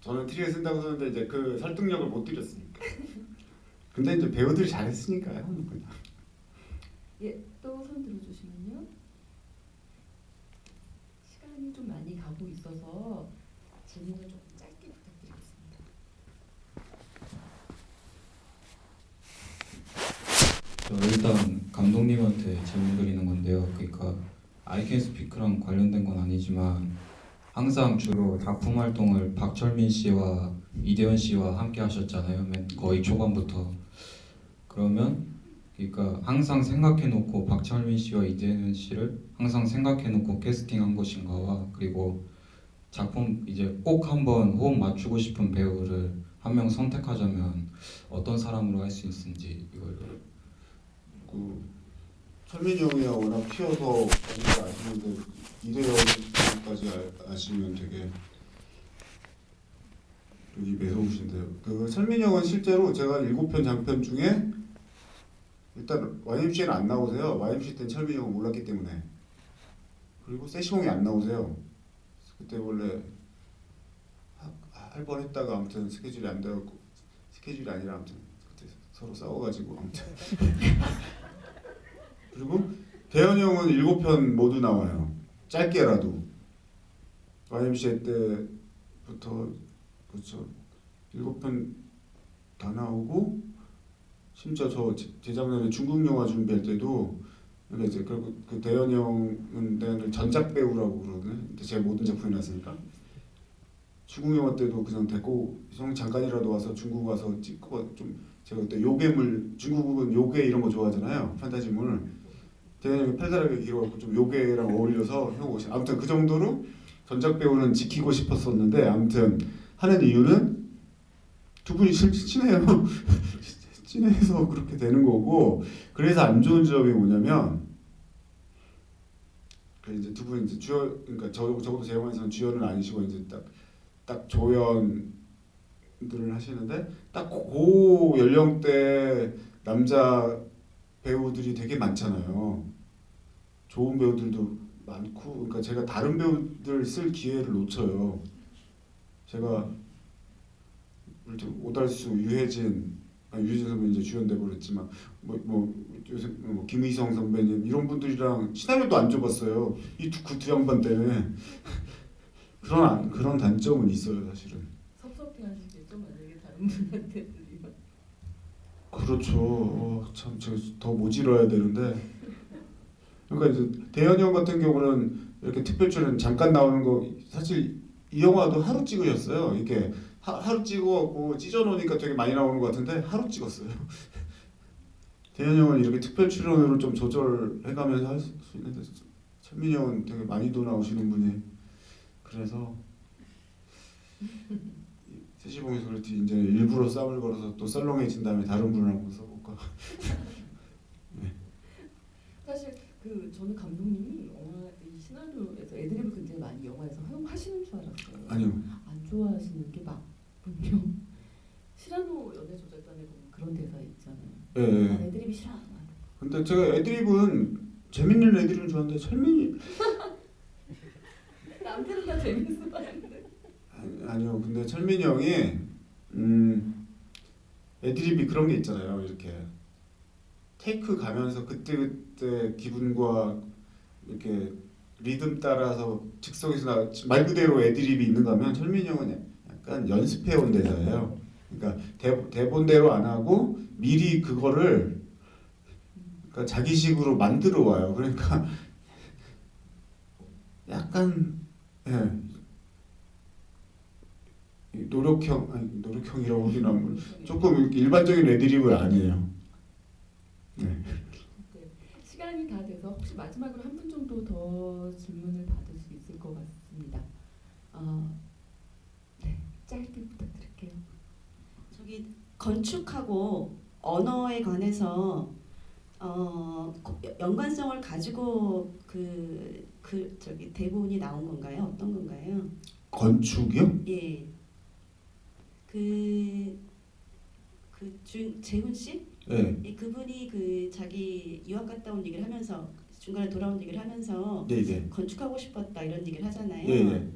Speaker 2: 저는 트릭을 쓴다고 썼는데 이제 그 설득력을 못 드렸으니까. 근데 이제 배우들이 잘했으니까요. 그냥.
Speaker 1: 예, 또 손 들어주시면요. 시간이 좀 많이 가고 있어서 질문을 조금 짧게 부탁드리겠습니다.
Speaker 7: 일단 감독님한테 질문 드리는 건데요. 그러니까 I Can Speak랑 관련된 건 아니지만 항상 주로 작품 활동을 박철민 씨와 이대현 씨와 함께 하셨잖아요. 거의 초반부터. 그러면 그러니까 항상 생각해놓고 박철민 씨와 이대현 씨를 항상 생각해놓고 캐스팅한 것인가와 그리고 작품 이제 꼭 한번 호흡 맞추고 싶은 배우를 한 명 선택하자면 어떤 사람으로 할 수 있는지 이걸.
Speaker 2: 철민이 형이야 워낙 튀어서 다들 아시는데 이대형까지 아시면 되게 여기 매서우신데요. 그 철민이 형은 실제로 제가 7편 장편 중에 일단 YMC에는 안 나오세요. YMC 때는 철민이 형을 몰랐기 때문에. 그리고 세시봉이 안 나오세요. 그때 원래 할 뻔했다가 아무튼 스케줄이 안 돼갖고 스케줄이 아니라 아무튼 그때 서로 싸워가지고 아무튼 그리고 대현이 형은 7편 모두 나와요. 짧게라도 YMCA 때부터 그렇죠. 7편 다 나오고 심지어 저 재작년에 중국 영화 준비할 때도 그러니까 이제 그 대현이 형은 전작 배우라고 그러거든요. 제가 모든 작품이 났으니까 중국 영화 때도 그냥 데리고 형 잠깐이라도 와서 중국 와서 찍고 좀 제가 그때 요괴물 중국은 요괴 이런 거 좋아하잖아요. 판타지물. 대현이 형이 팔다리가 길어갖고 좀 요괴랑 어울려서 형 오시. 아무튼 그 정도로 전작 배우는 지키고 싶었었는데 아무튼 하는 이유는 두 분이 친해요. 친해서 그렇게 되는 거고 그래서 안 좋은 점이 뭐냐면 이제 두 분 이제 주연 그러니까 적어도 제 영화에서는 주연은 아니시고 이제 딱 조연들을 하시는데 딱 고 연령대 남자 배우들이 되게 많잖아요. 좋은 배우들도 많고 그러니까 제가 다른 배우들 쓸 기회를 놓쳐요. 제가 오달수, 유해진 선배 이제 주연 돼버렸지만 뭐 요새 뭐 김의성 선배님 이런 분들이랑 시나리오도 안 줘봤어요. 이 두 양반 때문에 그런 단점은 있어요 사실은.
Speaker 1: 섭섭해하시겠죠 만약에 다른 분한테 드리면.
Speaker 2: 그렇죠. 참 제가 더 모질러야 되는데. 그러니까 이제 대현이 형 같은 경우는 이렇게 특별 출연 잠깐 나오는 거 사실 이 영화도 하루 찍으셨어요. 이렇게 하루 찍어갖고 찢어놓으니까 되게 많이 나오는 것 같은데 하루 찍었어요. 대현이 형은 이렇게 특별 출연으로 좀 조절해가면서 할 수 있는데 철민이 형은 되게 많이도 나오시는 분이 그래서 셋이 보면서 그렇지 이제 일부러 쌈을 걸어서 또 썰렁해진 다음에 다른 분을 한번 써볼까.
Speaker 1: 사실 저는 감독님이 영화 이 시나리오에서 애드립을 굉장히 많이 영화에서 허용하시는 줄 알았어요.
Speaker 2: 아니요.
Speaker 1: 안 좋아하시는 게 맞군요. 시라노 연애 조작단에 보면 그런 대사 있잖아요.
Speaker 2: 예.
Speaker 1: 난 애드립이 싫어.
Speaker 2: 근데 제가 애드립은 재밌는 애드립은 좋아하는데 철민이
Speaker 1: 남들은 다 재밌어 하는데.
Speaker 2: 아니요. 근데 철민이 형이 애드립이 그런 게 있잖아요. 이렇게 테이크 가면서 그때 기분과 이렇게 리듬 따라서 즉석에서 말 그대로 애드립이 있는가 하면 철민이 형은 약간 연습해 온 대사예요. 그러니까 대본대로 안 하고 미리 그거를 그러니까 자기식으로 만들어 와요. 그러니까 약간 노력형이라고 하기는 조금 일반적인 애드립은 아니에요. 네.
Speaker 1: 시간이 다 돼서 혹시 마지막으로 한 분 정도 더 질문을 받을 수 있을 것 같습니다. 네, 짧게 부탁드릴게요.
Speaker 8: 저기 건축하고 언어에 관해서 연관성을 가지고 저기 대본이 나온 건가요? 어떤 건가요?
Speaker 2: 건축이요?
Speaker 8: 예. 재훈 씨?
Speaker 2: 네.
Speaker 8: 예, 그분이 자기 유학 갔다 온 얘기를 하면서 중간에 돌아온 얘기를 하면서
Speaker 2: 네.
Speaker 8: 건축하고 싶었다 이런 얘기를 하잖아요.
Speaker 2: 네.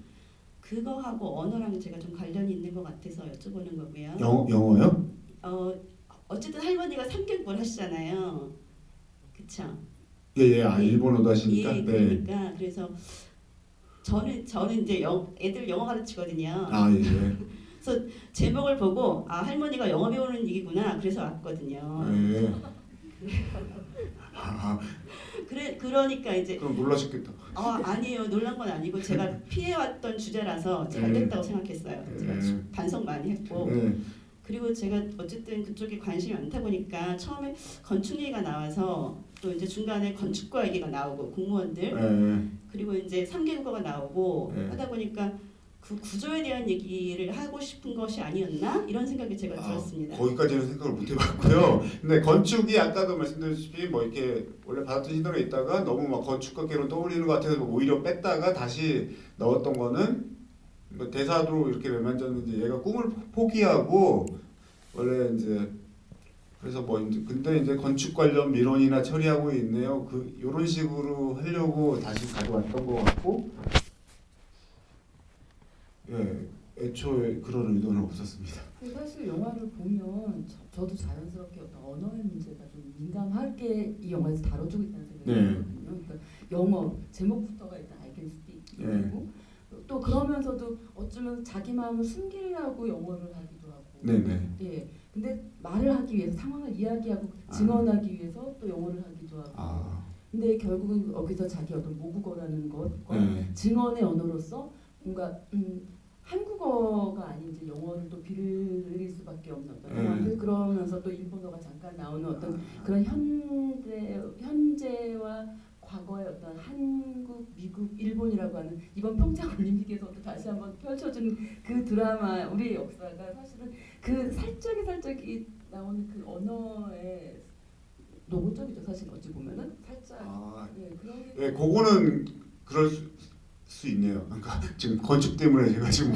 Speaker 8: 그거하고 언어랑 제가 좀 관련이 있는 것 같아서 여쭤보는 거고요.
Speaker 2: 영어요?
Speaker 8: 어쨌든 할머니가 3개국을 하시잖아요. 그쵸?
Speaker 2: 예. 일본어도 하시니까.
Speaker 8: 예, 그러니까 그래서 저는 이제 애들 영어 가르치거든요.
Speaker 2: 예.
Speaker 8: 그래서 제목을 보고 할머니가 영어 배우는 얘기구나. 그래서 왔거든요.
Speaker 2: 예.
Speaker 8: 그러니까 이제
Speaker 2: 그럼 놀라셨겠다.
Speaker 8: 아니에요. 놀란 건 아니고 제가 피해왔던 주제라서 잘 됐다고 생각했어요. 제가 반성 많이 했고 그리고 제가 어쨌든 그쪽에 관심이 많다 보니까 처음에 건축 얘기가 나와서 또 이제 중간에 건축과 얘기가 나오고 공무원들 그리고 이제 3개국어가 나오고 하다 보니까 그 구조에 대한 얘기를 하고 싶은 것이 아니었나 이런 생각이 제가 들었습니다.
Speaker 2: 거기까지는 생각을 못 해봤고요. 근데 건축이 아까도 말씀드렸다시피 뭐 이렇게 원래 받았던 시나리오에 있다가 너무 막 건축가계로 떠올리는 것 같아서 오히려 뺐다가 다시 넣었던 거는 뭐 대사도 이렇게 매만졌는지 얘가 꿈을 포기하고 원래 이제 그래서 뭐 이제 근데 이제 건축 관련 민원이나 처리하고 있네요. 이런 식으로 하려고 다시 가져왔던 것 같고. 예, 애초에 그런 의도는 없었습니다.
Speaker 1: 사실 영화를 보면 저도 자연스럽게 어떤 언어의 문제가 좀 민감하게 이 영화에서 다뤄주고 있다는 생각이 들거든요. 그러니까 영어 제목부터가 일단 I can speak 그리고 또 그러면서도 어쩌면 자기 마음을 숨기려고 영어를 하기도 하고.
Speaker 2: 네네.
Speaker 1: 예. 근데 말을 하기 위해서 상황을 이야기하고 증언하기 위해서 또 영어를 하기도 하고. 근데 결국은 거기서 자기 어떤 모국어라는 것과 증언의 언어로서 뭔가 한국어가 아닌 이제 영어를 또 빌릴 수밖에 없는 어떤 영화인데 그러면서 또 일본어가 잠깐 나오는 어떤 그런 현재와 과거의 어떤 한국, 미국, 일본이라고 하는 이번 평창 올림픽에서도 다시 한번 펼쳐진 그 드라마 우리의 역사가 사실은 그 살짝이 나오는 그 언어의 노골적이죠. 사실 어찌 보면은 살짝 그런 게
Speaker 2: 예, 그거는 그럴 수 있네요. 그러니까 지금 건축 때문에 제가 지금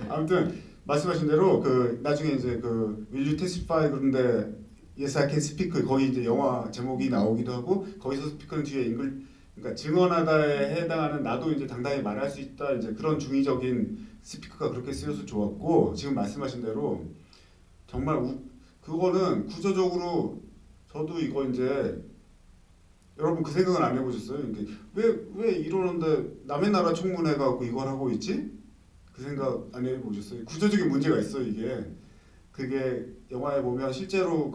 Speaker 2: 아무튼 말씀하신 대로 그 나중에 이제 그 Will you testify 그런데 Yes, I can speak 거기 이제 영화 제목이 나오기도 하고 거기서 스피커는 뒤에 그러니까 증언하다에 해당하는 나도 이제 당당히 말할 수 있다 이제 그런 중의적인 스피커가 그렇게 쓰여서 좋았고 지금 말씀하신 대로 정말 그거는 구조적으로 저도 이거 이제 여러분 그 생각은 안 해보셨어요? 이게 왜 이러는데 남의 나라 청문회 가고 이걸 하고 있지? 그 생각 안 해보셨어요? 구조적인 문제가 있어요 이게. 그게 영화에 보면 실제로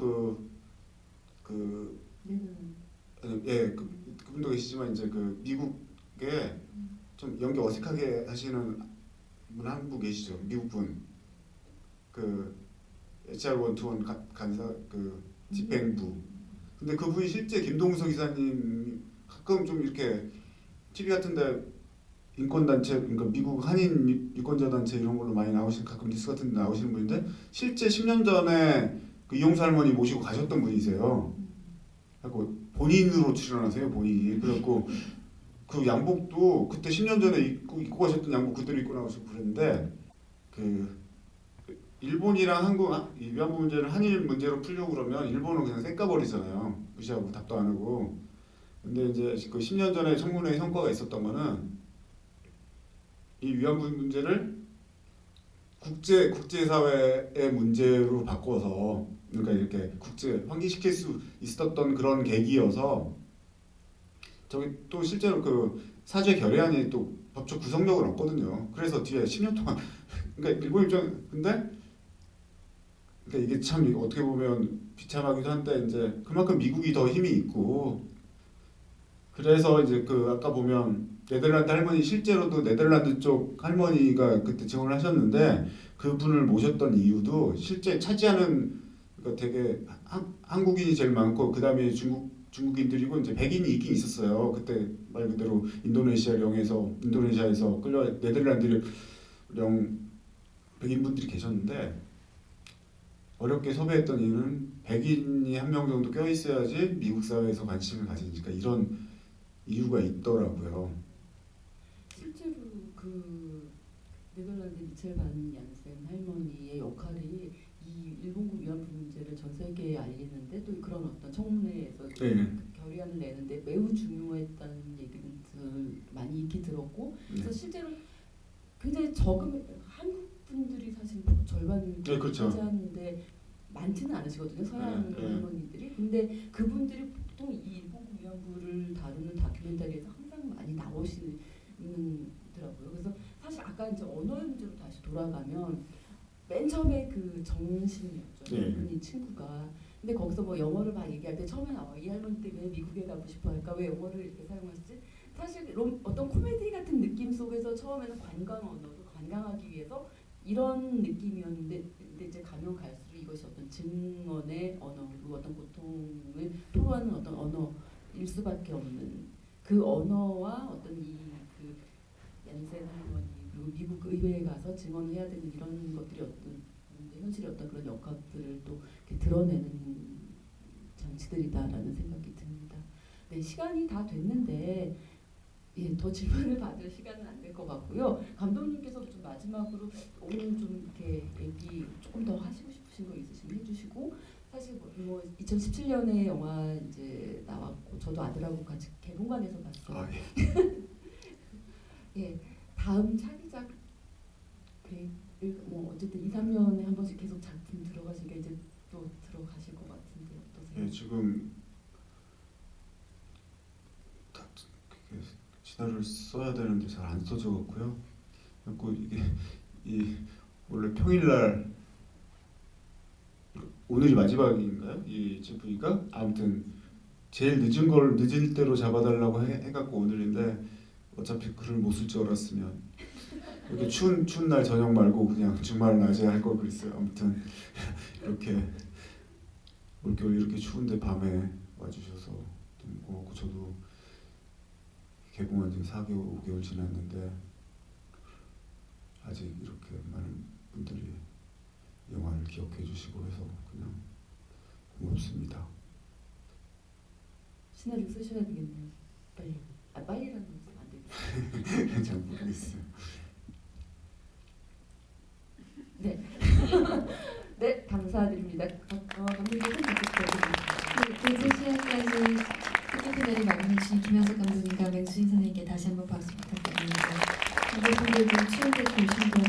Speaker 2: 그분도 계시지만 이제 그 미국에 좀 연기 어색하게 하시는 분 한 분 계시죠. 미국 분. 그 HR121 간사 그 집행부. 근데 그분이 실제 김동석 이사님 가끔 좀 이렇게 TV 같은데 인권단체, 그러니까 미국 한인 유권자 단체 이런 걸로 많이 나오시는 가끔 뉴스 같은 데 나오시는 분인데 실제 10년 전에 그 이용수 할머니 모시고 가셨던 분이세요. 그리고 본인으로 출연하세요, 본인이. 그래갖고 그 양복도 그때 10년 전에 입고 가셨던 양복 그대로 입고 나오시고 그랬는데 그 일본이랑 한국 이 위안부 문제를 한일 문제로 풀려고 그러면 일본은 그냥 쌩까버리잖아요. 무시하고 답도 안 하고. 근데 이제 그 10년 전에 청문회 성과가 있었던 거는 이 위안부 문제를 국제사회의 문제로 바꿔서 그러니까 이렇게 환기시킬 수 있었던 그런 계기여서 저기 또 실제로 그 사죄 결의안이 또 법적 구성력은 없거든요. 그래서 뒤에 10년 동안 그러니까 일본 입장 근데 그러니까 이게 참 어떻게 보면 비참하기도 한데 이제 그만큼 미국이 더 힘이 있고 그래서 이제 그 아까 보면 네덜란드 할머니 실제로도 네덜란드 쪽 할머니가 그때 증언을 하셨는데 그분을 모셨던 이유도 실제 차지하는 그러니까 되게 한국인이 제일 많고 그 다음에 중국인들이고 이제 백인이 있긴 있었어요. 그때 말 그대로 인도네시아에서 끌려 네덜란드령 백인분들이 계셨는데 어렵게 섭외했던 이유는 백인이 한 명 정도 껴 있어야지 미국 사회에서 관심을 가지니까 이런 이유가 있더라고요.
Speaker 1: 실제로 그 네덜란드 미첼 반 얀센 할머니의 역할이 이 일본군 위안부 문제를 전 세계에 알리는데 또 그런 어떤 청문회에서 결의안을 내는데 매우 중요했다는 얘기를 많이 익히 들었고 그래서 실제로 굉장히 적은 한국 분들이 사실 절반을 차지하는데 많지는 않으시거든요. 서양 할머니들이. 근데 그분들이 보통 이 일본군 위안부를 다루는 다큐멘터리에서 항상 많이 나오시더라고요. 그래서 사실 아까 이제 언어의 문제로 다시 돌아가면 맨 처음에 그 정신이었죠. 일본인 친구가. 근데 거기서 뭐 영어를 막 얘기할 때 처음에 이 할머니 때 왜 미국에 가고 싶어 할까? 왜 영어를 이렇게 사용하시지? 사실 어떤 코미디 같은 느낌 속에서 처음에는 관광 언어도 관광하기 위해서 이런 느낌이었는데 근데 이제 가면 갈수록 이것이 어떤 증언의 언어 그리고 어떤 고통을 토로하는 어떤 언어일 수밖에 없는 그 언어와 어떤 그 얀센 할머니 그리고 미국 의회에 가서 증언해야 되는 이런 것들이 어떤 현실의 어떤 그런 역학들을 또 이렇게 드러내는 장치들이다라는 생각이 듭니다. 네, 시간이 다 됐는데 더 질문을 받을 시간은 안 될 것 같고요. 감독님께서 좀 마지막으로 오늘 좀 이렇게 얘기 조금 더 하시고 싶으신 거 있으시면 해주시고 사실 뭐 2017년에 영화 이제 나왔고 저도 아들하고 같이 개봉관에서 봤어요. 다음 차기작 계획을 뭐 어쨌든 2, 3년에 한 번씩 계속 작품 들어가시게 이제 또 들어가실 것 같은데 어떠세요?
Speaker 2: 지금 시나리오를 써야 되는데 잘 안 써져갖고요. 그리고 이게 원래 평일날 오늘이 마지막인가요? 이 제프가 아무튼 제일 늦을 대로 잡아달라고 해갖고 오늘인데 어차피 글을 못 쓸 줄 알았으면 이렇게 추운 날 저녁 말고 그냥 주말 낮에 할 걸 그랬어요. 아무튼 이렇게 올겨울 이렇게 추운데 밤에 와주셔서 너무 고맙고, 저도 개봉한 지 4개월, 5개월 지났는데 아직 이렇게 많은 분들이 영화를 기억해 주시고 해서 그냥 고맙습니다.
Speaker 1: 시나리오 쓰셔야 되겠네요. 빨리. 빨리라는 거 있으면 안 되겠어요.
Speaker 2: 잘 모르겠어요.
Speaker 1: 네. 네, 감사드립니다. 감독님 큰 박수 부탁드립니다.
Speaker 9: 개최 시간까지 스포츠널이 마감해주신 김현석 감독님과 맹수인 선생님께 다시 한번 박수 부탁드립니다. 관객분들도 추운데 조심도